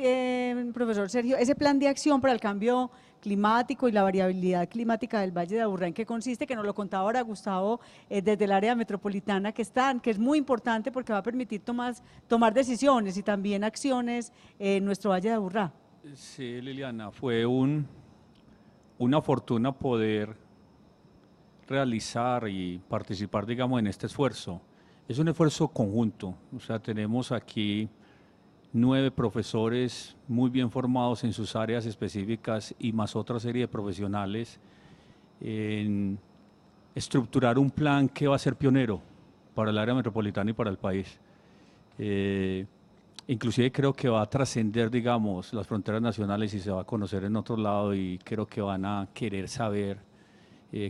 B: profesor Sergio, ese plan de acción para el cambio climático y la variabilidad climática del Valle de Aburrá, ¿en qué consiste? Que nos lo contaba ahora Gustavo desde el área metropolitana que es muy importante porque va a permitir tomar decisiones y también acciones en nuestro Valle de Aburrá.
F: Sí, Liliana, fue una fortuna poder realizar y participar, digamos, en este esfuerzo. Es un esfuerzo conjunto, o sea, tenemos aquí 9 profesores muy bien formados en sus áreas específicas y más otra serie de profesionales en estructurar un plan que va a ser pionero para el área metropolitana y para el país. Inclusive creo que va a trascender, digamos, las fronteras nacionales y se va a conocer en otro lado y creo que van a querer saber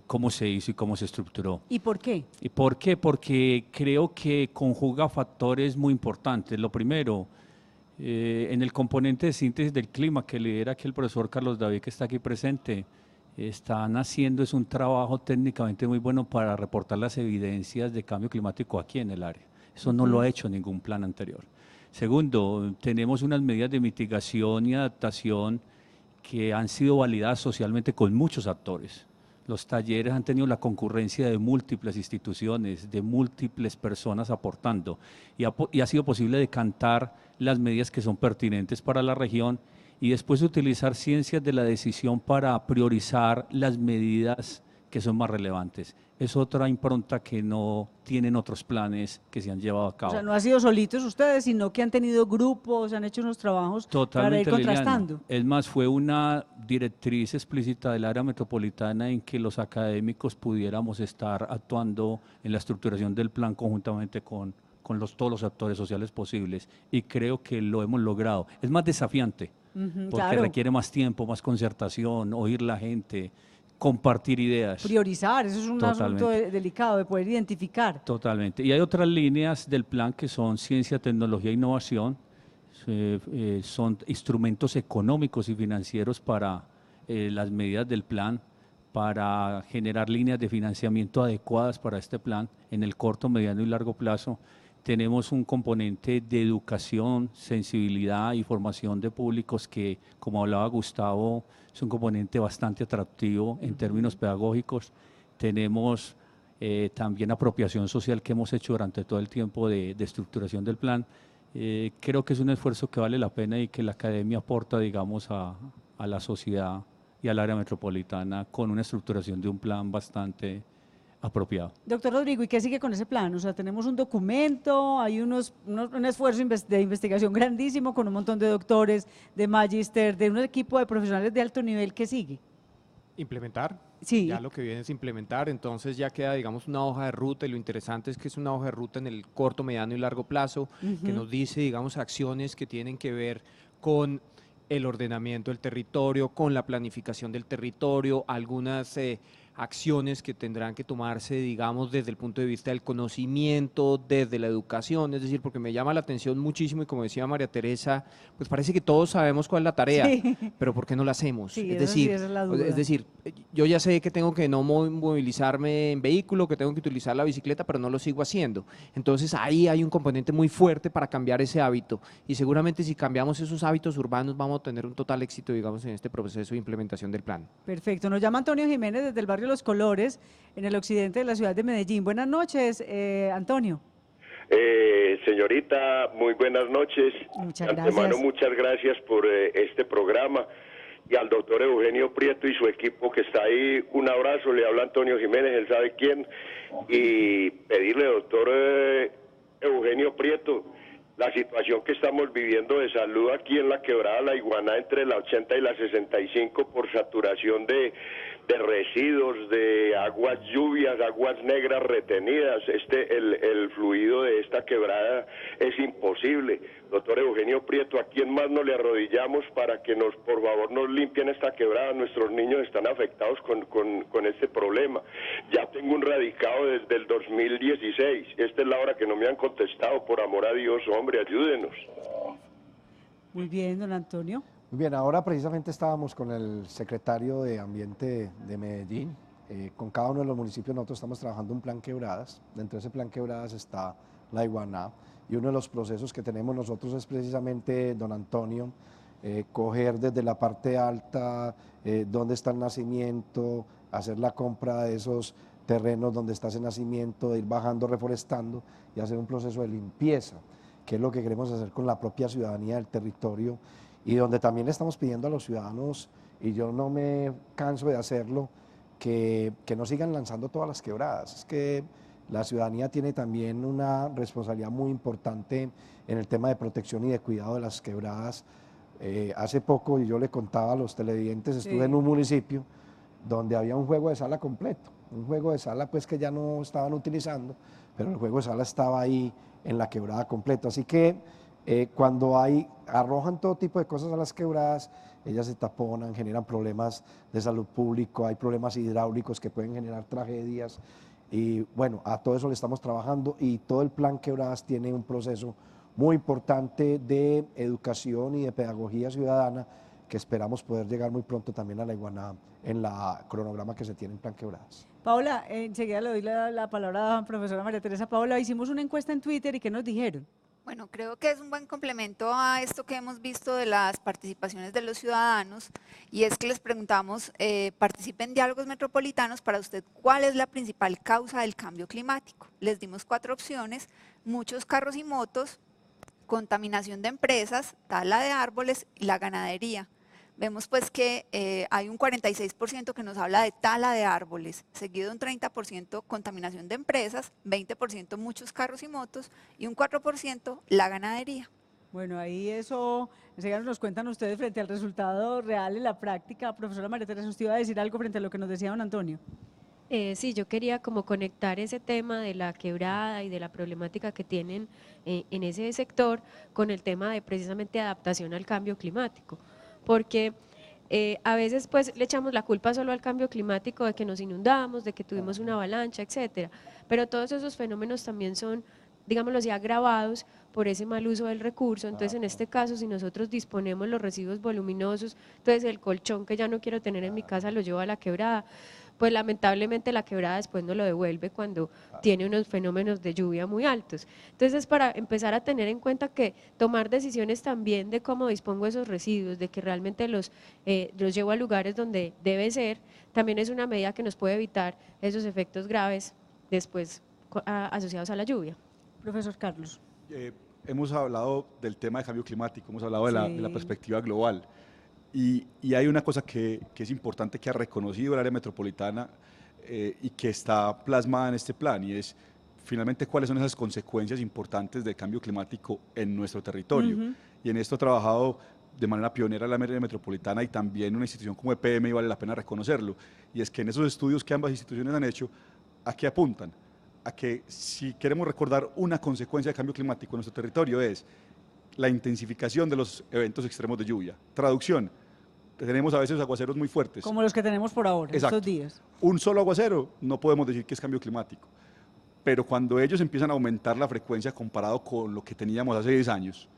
F: cómo se hizo y cómo se estructuró.
B: ¿Y por qué?
F: ¿Y por qué? Porque creo que conjuga factores muy importantes. Lo primero, en el componente de síntesis del clima que lidera aquí el profesor Carlos David, que está aquí presente, están haciendo es un trabajo técnicamente muy bueno para reportar las evidencias de cambio climático aquí en el área. Eso no lo ha hecho ningún plan anterior. Segundo, tenemos unas medidas de mitigación y adaptación que han sido validadas socialmente con muchos actores. Los talleres han tenido la concurrencia de múltiples instituciones, de múltiples personas aportando y ha sido posible decantar las medidas que son pertinentes para la región y después utilizar ciencias de la decisión para priorizar las medidas que son más relevantes. Es otra impronta que no tienen otros planes que se han llevado a cabo.
B: O sea, no ha sido solitos ustedes, sino que han tenido grupos, han hecho unos trabajos para ir contrastando.
F: Liliana. Es más, fue una directriz explícita del área metropolitana en que los académicos pudiéramos estar actuando en la estructuración del plan conjuntamente con todos los actores sociales posibles y creo que lo hemos logrado. Es más desafiante porque requiere más tiempo, más concertación, oír la gente, compartir ideas.
B: Priorizar, eso es un asunto delicado de poder identificar.
F: Totalmente. Y hay otras líneas del plan que son ciencia, tecnología e innovación, son instrumentos económicos y financieros para las medidas del plan, para generar líneas de financiamiento adecuadas para este plan en el corto, mediano y largo plazo. Tenemos un componente de educación, sensibilidad y formación de públicos que, como hablaba Gustavo, es un componente bastante atractivo en términos pedagógicos. Tenemos también apropiación social que hemos hecho durante todo el tiempo de estructuración del plan. Creo que es un esfuerzo que vale la pena y que la academia aporta, digamos, a la sociedad y al área metropolitana con una estructuración de un plan bastante apropiado.
B: Doctor Rodrigo, ¿y qué sigue con ese plan? O sea, tenemos un documento, hay un esfuerzo de investigación grandísimo con un montón de doctores, de magíster, de un equipo de profesionales de alto nivel. ¿Qué sigue?
D: Implementar.
B: Sí.
D: Ya lo que viene es implementar, entonces ya queda, digamos, una hoja de ruta y lo interesante es que es una hoja de ruta en el corto, mediano y largo plazo que nos dice, digamos, acciones que tienen que ver con el ordenamiento del territorio, con la planificación del territorio, algunas acciones que tendrán que tomarse, digamos, desde el punto de vista del conocimiento, desde la educación, es decir, porque me llama la atención muchísimo y como decía María Teresa, pues parece que todos sabemos cuál es la tarea, pero ¿por qué no la hacemos?
B: Sí,
D: es decir,
B: esa es la duda.
D: Yo ya sé que tengo que no movilizarme en vehículo, que tengo que utilizar la bicicleta, pero no lo sigo haciendo. Entonces ahí hay un componente muy fuerte para cambiar ese hábito y seguramente si cambiamos esos hábitos urbanos vamos a tener un total éxito, digamos, en este proceso de implementación del plan.
B: Perfecto. Nos llama Antonio Jiménez desde el barrio Los Colores, en el occidente de la ciudad de Medellín. Buenas noches, Antonio.
U: Señorita, muy buenas noches.
B: Muchas
U: gracias. De antemano, muchas gracias por este programa. Y al doctor Eugenio Prieto y su equipo que está ahí, un abrazo. Le habla Antonio Jiménez, él sabe quién. Y pedirle, doctor Eugenio Prieto, la situación que estamos viviendo de salud aquí en la Quebrada La Iguaná entre la 80 y la 65 por saturación de residuos, de aguas lluvias, aguas negras retenidas. El fluido de esta quebrada es imposible. Doctor Eugenio Prieto, ¿a quién más nos le arrodillamos para que por favor nos limpien esta quebrada? Nuestros niños están afectados con este problema. Ya tengo un radicado desde el 2016. Esta es la hora que no me han contestado. Por amor a Dios, hombre, ayúdenos.
B: Muy bien, don Antonio.
H: Muy bien, ahora precisamente estábamos con el secretario de Ambiente de Medellín. Con cada uno de los municipios nosotros estamos trabajando un plan quebradas. Dentro de ese plan quebradas está La Iguaná. Y uno de los procesos que tenemos nosotros es precisamente, don Antonio, coger desde la parte alta dónde está el nacimiento, hacer la compra de esos terrenos donde está ese nacimiento, de ir bajando, reforestando y hacer un proceso de limpieza, que es lo que queremos hacer con la propia ciudadanía del territorio y donde también le estamos pidiendo a los ciudadanos, y yo no me canso de hacerlo, que no sigan lanzando todas las quebradas. Es que la ciudadanía tiene también una responsabilidad muy importante en el tema de protección y de cuidado de las quebradas. Hace poco, y yo le contaba a los televidentes, estuve en un municipio donde había un juego de sala completo, un juego de sala pues que ya no estaban utilizando, pero el juego de sala estaba ahí en la quebrada completo. Así que Cuando arrojan todo tipo de cosas a las quebradas, ellas se taponan, generan problemas de salud pública, hay problemas hidráulicos que pueden generar tragedias. Y bueno, a todo eso le estamos trabajando y todo el plan Quebradas tiene un proceso muy importante de educación y de pedagogía ciudadana que esperamos poder llegar muy pronto también a la iguana en la cronograma que se tiene en Plan Quebradas.
B: Paola, enseguida le doy la palabra a la profesora María Teresa. Paola, hicimos una encuesta en Twitter y ¿qué nos dijeron?
C: Bueno, creo que es un buen complemento a esto que hemos visto de las participaciones de los ciudadanos, y es que les preguntamos, participen en diálogos metropolitanos, para usted, ¿cuál es la principal causa del cambio climático? Les dimos 4 opciones: muchos carros y motos, contaminación de empresas, tala de árboles y la ganadería. Vemos pues que hay un 46% que nos habla de tala de árboles, seguido de un 30% contaminación de empresas, 20% muchos carros y motos y un 4% la ganadería.
B: Bueno, ahí eso, enseguida nos cuentan ustedes frente al resultado real en la práctica. Profesora María Teresa, ¿usted iba a decir algo frente a lo que nos decía don Antonio?
G: Sí, yo quería como conectar ese tema de la quebrada y de la problemática que tienen en ese sector con el tema de precisamente adaptación al cambio climático. Porque a veces pues le echamos la culpa solo al cambio climático, de que nos inundamos, de que tuvimos una avalancha, etcétera, pero todos esos fenómenos también son, digámoslo así, agravados por ese mal uso del recurso. Entonces, en este caso, si nosotros disponemos los residuos voluminosos, entonces el colchón que ya no quiero tener en mi casa lo llevo a la quebrada, pues lamentablemente la quebrada después no lo devuelve cuando tiene unos fenómenos de lluvia muy altos. Entonces, es para empezar a tener en cuenta que tomar decisiones también de cómo dispongo esos residuos, de que realmente los llevo a lugares donde debe ser, también es una medida que nos puede evitar esos efectos graves después asociados a la lluvia.
B: Profesor Carlos.
E: Hemos hablado del tema de cambio climático, hemos hablado de la perspectiva global. Y hay una cosa que es importante, que ha reconocido el área metropolitana y que está plasmada en este plan, y es finalmente cuáles son esas consecuencias importantes del cambio climático en nuestro territorio. Y en esto ha trabajado de manera pionera la área metropolitana y también una institución como EPM, y vale la pena reconocerlo. Y es que en esos estudios que ambas instituciones han hecho, ¿a qué apuntan? A que si queremos recordar una consecuencia del cambio climático en nuestro territorio, es la intensificación de los eventos extremos de lluvia. Traducción: tenemos a veces aguaceros muy fuertes.
B: Como los que tenemos por ahora, estos días.
E: Un solo aguacero no podemos decir que es cambio climático, pero cuando ellos empiezan a aumentar la frecuencia comparado con lo que teníamos hace 10 años,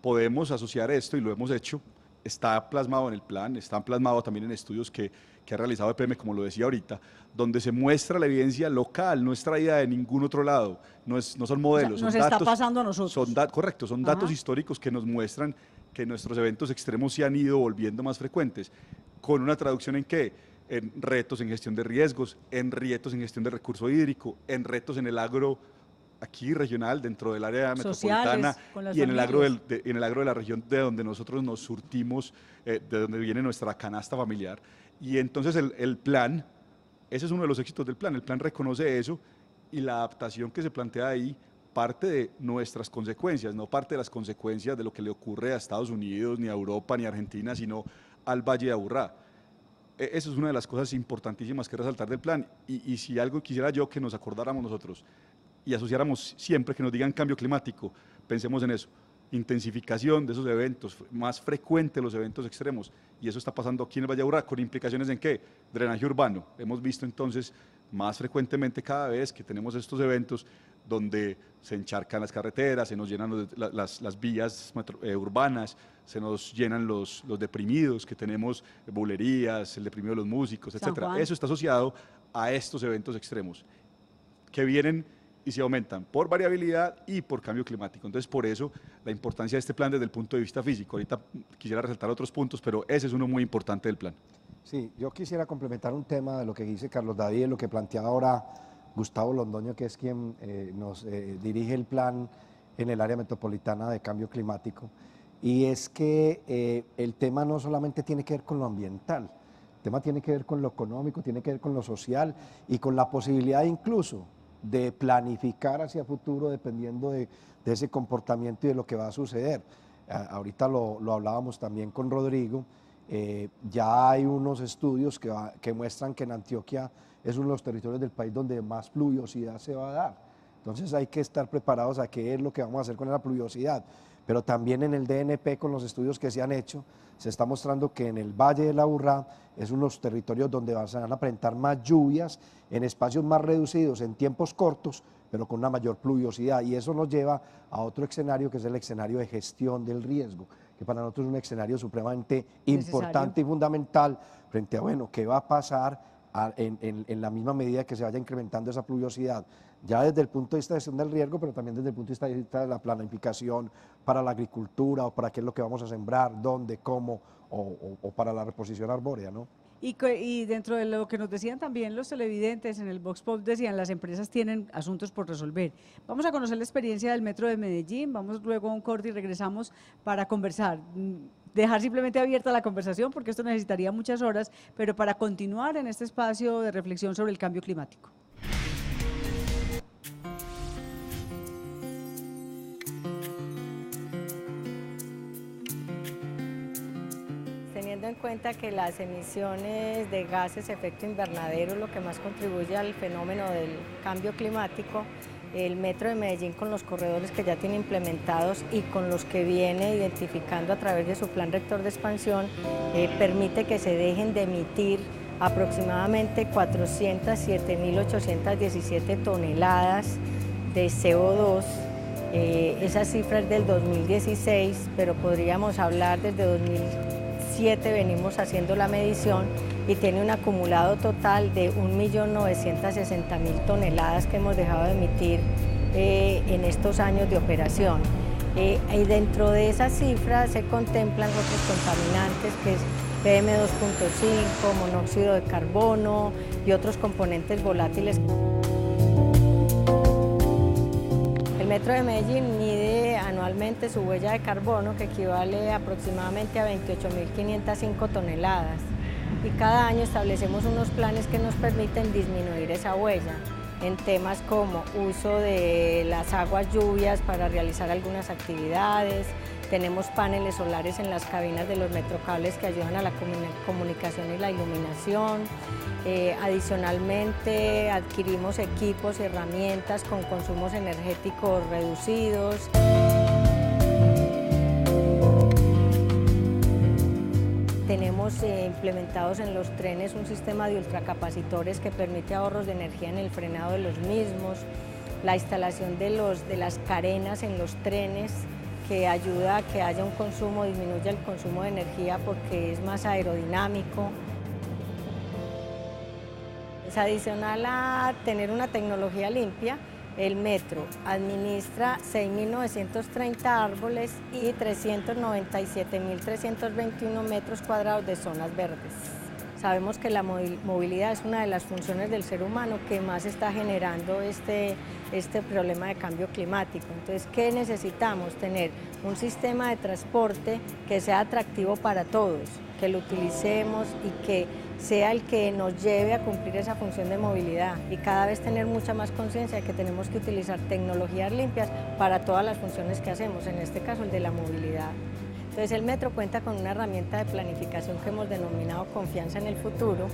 E: podemos asociar esto, y lo hemos hecho. Está plasmado en el plan, está plasmado también en estudios que ha realizado EPM, como lo decía ahorita, donde se muestra la evidencia local, no es traída de ningún otro lado, no son modelos,
B: o sea,
E: son datos.
B: Está pasando a nosotros.
E: Correcto, son datos históricos que nos muestran que nuestros eventos extremos se han ido volviendo más frecuentes, con una traducción en qué: en retos en gestión de riesgos, en retos en gestión de recurso hídrico, en retos en el agro aquí regional, dentro del área metropolitana, y en el agro de la región de donde nosotros nos surtimos, de donde viene nuestra canasta familiar. Y entonces el plan, ese es uno de los éxitos del plan. El plan reconoce eso, y la adaptación que se plantea ahí parte de nuestras consecuencias, no parte de las consecuencias de lo que le ocurre a Estados Unidos, ni a Europa, ni a Argentina, sino al Valle de Aburrá. Eso es una de las cosas importantísimas que resaltar del plan. Y si algo quisiera yo que nos acordáramos nosotros y asociáramos siempre que nos digan cambio climático, pensemos en eso: intensificación de esos eventos, más frecuente los eventos extremos, y eso está pasando aquí en el Valle de Aburrá, con implicaciones en ¿qué? Drenaje urbano. Hemos visto entonces más frecuentemente, cada vez que tenemos estos eventos, donde se encharcan las carreteras, se nos llenan las vías urbanas, se nos llenan los deprimidos, que tenemos bulerías, el deprimido de los músicos, etcétera. Eso está asociado a estos eventos extremos que vienen y se aumentan por variabilidad y por cambio climático. Entonces, por eso la importancia de este plan desde el punto de vista físico. Ahorita quisiera resaltar otros puntos, pero ese es uno muy importante del plan.
H: Sí, yo quisiera complementar un tema de lo que dice Carlos David, y lo que planteaba ahora Gustavo Londoño, que es quien nos dirige el plan en el área metropolitana de cambio climático. Y es que el tema no solamente tiene que ver con lo ambiental, el tema tiene que ver con lo económico, tiene que ver con lo social y con la posibilidad incluso de planificar hacia futuro dependiendo de ese comportamiento y de lo que va a suceder. Ahorita lo hablábamos también con Rodrigo, ya hay unos estudios que muestran que en Antioquia es uno de los territorios del país donde más pluviosidad se va a dar. Entonces hay que estar preparados a qué es lo que vamos a hacer con la pluviosidad. Pero también en el DNP, con los estudios que se han hecho, se está mostrando que en el Valle de la Aburrá es unos territorios donde se van a presentar más lluvias en espacios más reducidos, en tiempos cortos, pero con una mayor pluviosidad. Y eso nos lleva a otro escenario, que es el escenario de gestión del riesgo, que para nosotros es un escenario supremamente importante y fundamental frente a, bueno, qué va a pasar en la misma medida que se vaya incrementando esa pluviosidad, ya desde el punto de vista de gestión del riesgo, pero también desde el punto de vista de la planificación para la agricultura o para qué es lo que vamos a sembrar, dónde, cómo, o para la reposición arbórea, ¿no?
B: Y dentro de lo que nos decían también los televidentes en el Vox Pop, decían las empresas tienen asuntos por resolver. Vamos a conocer la experiencia del Metro de Medellín, vamos luego a un corte y regresamos para conversar. Dejar simplemente abierta la conversación porque esto necesitaría muchas horas, pero para continuar en este espacio de reflexión sobre el cambio climático.
I: Teniendo en cuenta que las emisiones de gases de efecto invernadero es lo que más contribuye al fenómeno del cambio climático, el Metro de Medellín, con los corredores que ya tiene implementados y con los que viene identificando a través de su plan rector de expansión, permite que se dejen de emitir aproximadamente 407.817 toneladas de CO2. Esa cifra es del 2016, pero podríamos hablar desde 2007, venimos haciendo la medición y tiene un acumulado total de 1.960.000 toneladas que hemos dejado de emitir en estos años de operación. Y dentro de esas cifras se contemplan otros contaminantes, que es PM2.5, monóxido de carbono y otros componentes volátiles. El Metro de Medellín mide anualmente su huella de carbono, que equivale aproximadamente a 28.505 toneladas. Y cada año establecemos unos planes que nos permiten disminuir esa huella en temas como uso de las aguas lluvias para realizar algunas actividades. Tenemos paneles solares en las cabinas de los metrocables que ayudan a la comunicación y la iluminación. Adicionalmente adquirimos equipos y herramientas con consumos energéticos reducidos. Tenemos implementados en los trenes un sistema de ultracapacitores que permite ahorros de energía en el frenado de los mismos, la instalación de las carenas en los trenes, que ayuda a que haya un consumo, disminuya el consumo de energía porque es más aerodinámico. Es adicional a tener una tecnología limpia. El metro administra 6.930 árboles y 397.321 metros cuadrados de zonas verdes. Sabemos que la movilidad es una de las funciones del ser humano que más está generando este problema de cambio climático. Entonces, ¿qué necesitamos? Tener un sistema de transporte que sea atractivo para todos, que lo utilicemos y que sea el que nos lleve a cumplir esa función de movilidad, y cada vez tener mucha más conciencia de que tenemos que utilizar tecnologías limpias para todas las funciones que hacemos, en este caso el de la movilidad. Entonces el metro cuenta con una herramienta de planificación que hemos denominado Confianza en el Futuro,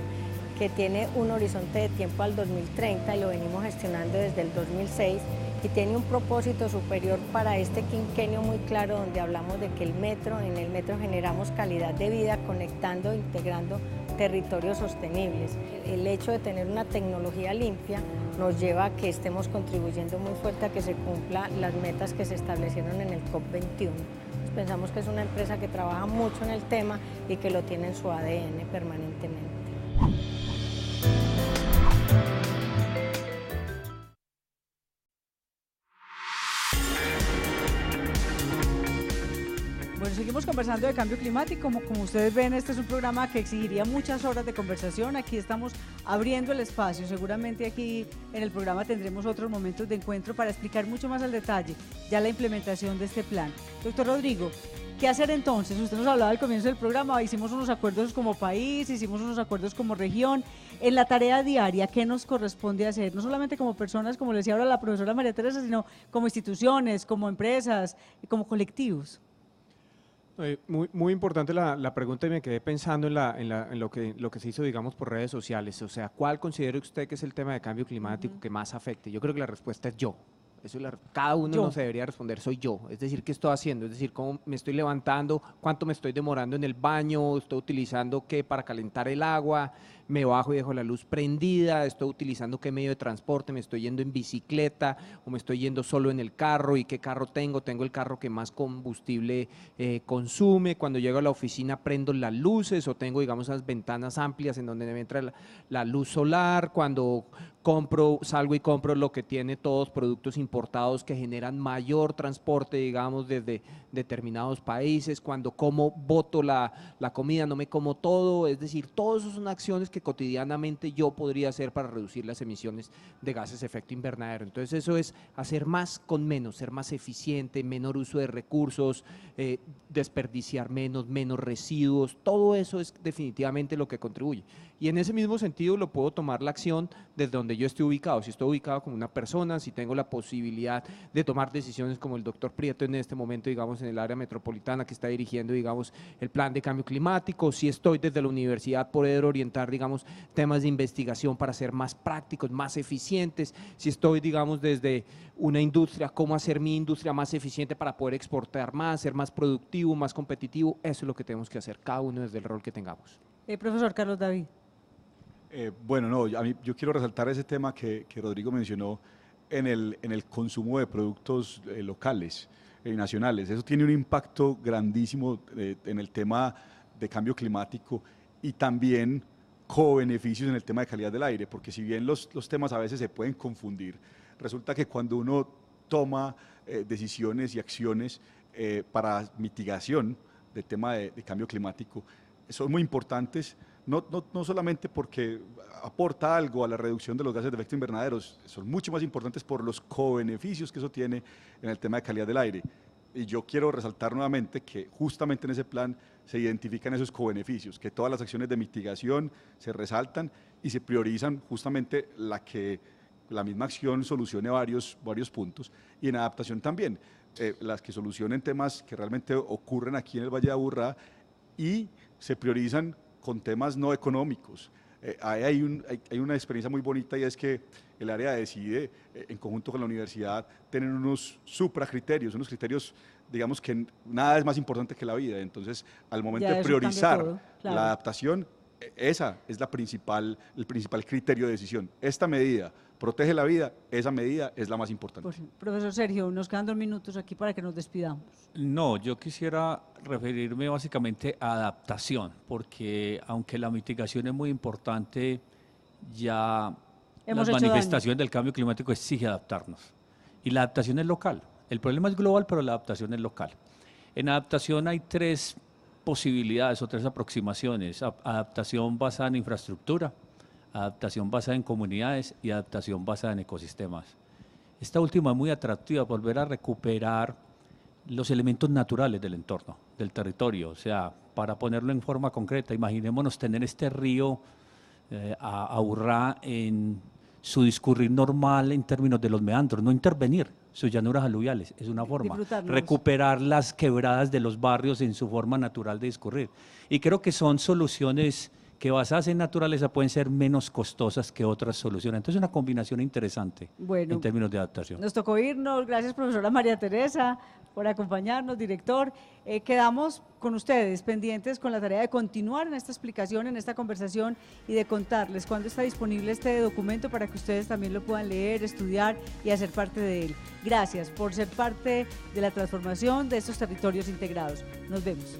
I: que tiene un horizonte de tiempo al 2030 y lo venimos gestionando desde el 2006, y tiene un propósito superior para este quinquenio muy claro, donde hablamos de que en el metro generamos calidad de vida conectando, integrando territorios sostenibles. El hecho de tener una tecnología limpia nos lleva a que estemos contribuyendo muy fuerte a que se cumplan las metas que se establecieron en el COP21. Pensamos que es una empresa que trabaja mucho en el tema y que lo tiene en su ADN permanentemente.
B: Bueno, seguimos conversando de cambio climático. Como ustedes ven, este es un programa que exigiría muchas horas de conversación. Aquí estamos abriendo el espacio. Seguramente aquí en el programa tendremos otros momentos de encuentro para explicar mucho más al detalle ya la implementación de este plan. Doctor Rodrigo, ¿qué hacer entonces? Usted nos hablaba al comienzo del programa, hicimos unos acuerdos como país, hicimos unos acuerdos como región. En la tarea diaria, ¿qué nos corresponde hacer? No solamente como personas, como le decía ahora la profesora María Teresa, sino como instituciones, como empresas, como colectivos.
D: Muy importante la pregunta, y me quedé pensando en lo que se hizo, digamos, por redes sociales. O sea, ¿cuál considera usted que es el tema de cambio climático que más afecte? Yo creo que la respuesta es yo. Cada uno
B: Yo.
D: no se debería responder, soy yo. Es decir, ¿qué estoy haciendo? Es decir, ¿cómo me estoy levantando? ¿Cuánto me estoy demorando en el baño? ¿Estoy utilizando qué para calentar el agua? ¿Me bajo y dejo la luz prendida? ¿Estoy utilizando qué medio de transporte? ¿Me estoy yendo en bicicleta o me estoy yendo solo en el carro? ¿Y qué carro tengo? ¿Tengo el carro que más combustible consume? Cuando llego a la oficina, ¿prendo las luces o tengo, digamos, esas ventanas amplias en donde me entra la luz solar? Cuando salgo y compro lo que tiene todos productos importados que generan mayor transporte, digamos, desde determinados países. Cuando boto la comida, no me como todo. Es decir, todas esas son acciones que cotidianamente yo podría hacer para reducir las emisiones de gases de efecto invernadero. Entonces eso es hacer más con menos, ser más eficiente, menor uso de recursos, desperdiciar menos residuos. Todo eso es definitivamente lo que contribuye. Y en ese mismo sentido lo puedo tomar la acción desde donde yo estoy ubicado. Si estoy ubicado como una persona, si tengo la posibilidad de tomar decisiones como el doctor Prieto en este momento, digamos, en el área metropolitana que está dirigiendo, digamos, el plan de cambio climático. Si estoy desde la universidad, poder orientar, digamos, temas de investigación para ser más prácticos, más eficientes. Si estoy, digamos, desde una industria, cómo hacer mi industria más eficiente para poder exportar más, ser más productivo, más competitivo. Eso es lo que tenemos que hacer, cada uno desde el rol que tengamos.
B: Profesor Carlos David.
E: Yo quiero resaltar ese tema que Rodrigo mencionó en el consumo de productos locales y nacionales. Eso tiene un impacto grandísimo en el tema de cambio climático y también co-beneficios en el tema de calidad del aire, porque si bien los temas a veces se pueden confundir, resulta que cuando uno toma decisiones y acciones para mitigación del tema de cambio climático, son muy importantes. No solamente porque aporta algo a la reducción de los gases de efecto invernadero, son mucho más importantes por los co-beneficios que eso tiene en el tema de calidad del aire. Y yo quiero resaltar nuevamente que justamente en ese plan se identifican esos co-beneficios, que todas las acciones de mitigación se resaltan y se priorizan justamente la misma acción solucione varios puntos, y en adaptación también, las que solucionen temas que realmente ocurren aquí en el Valle de Aburrá y se priorizan con temas no económicos. Hay una experiencia muy bonita, y es que el área decide, en conjunto con la universidad, tener unos supracriterios, unos criterios, digamos, que nada es más importante que la vida. Entonces, al momento de priorizar la adaptación, esa es el principal criterio de decisión. Esta medida protege la vida, esa medida es la más importante.
B: Profesor Sergio, nos quedan 2 minutos aquí para que nos despidamos.
F: No, yo quisiera referirme básicamente a adaptación, porque aunque la mitigación es muy importante, ya las manifestaciones del cambio climático exige adaptarnos. Y la adaptación es local. El problema es global, pero la adaptación es local. En adaptación hay 3 posibilidades o 3 aproximaciones: adaptación basada en infraestructura, adaptación basada en comunidades y adaptación basada en ecosistemas. Esta última es muy atractiva, volver a recuperar los elementos naturales del entorno, del territorio. O sea, para ponerlo en forma concreta, imaginémonos tener este río Aburrá en su discurrir normal en términos de los meandros, no intervenir sus llanuras aluviales, es una forma. Recuperar las quebradas de los barrios en su forma natural de discurrir. Y creo que son soluciones que basadas en naturaleza pueden ser menos costosas que otras soluciones. Entonces, una combinación interesante en términos de adaptación.
B: Nos tocó irnos. Gracias, profesora María Teresa, por acompañarnos, director. Quedamos con ustedes pendientes con la tarea de continuar en esta explicación, en esta conversación, y de contarles cuándo está disponible este documento para que ustedes también lo puedan leer, estudiar y hacer parte de él. Gracias por ser parte de la transformación de estos territorios integrados. Nos vemos.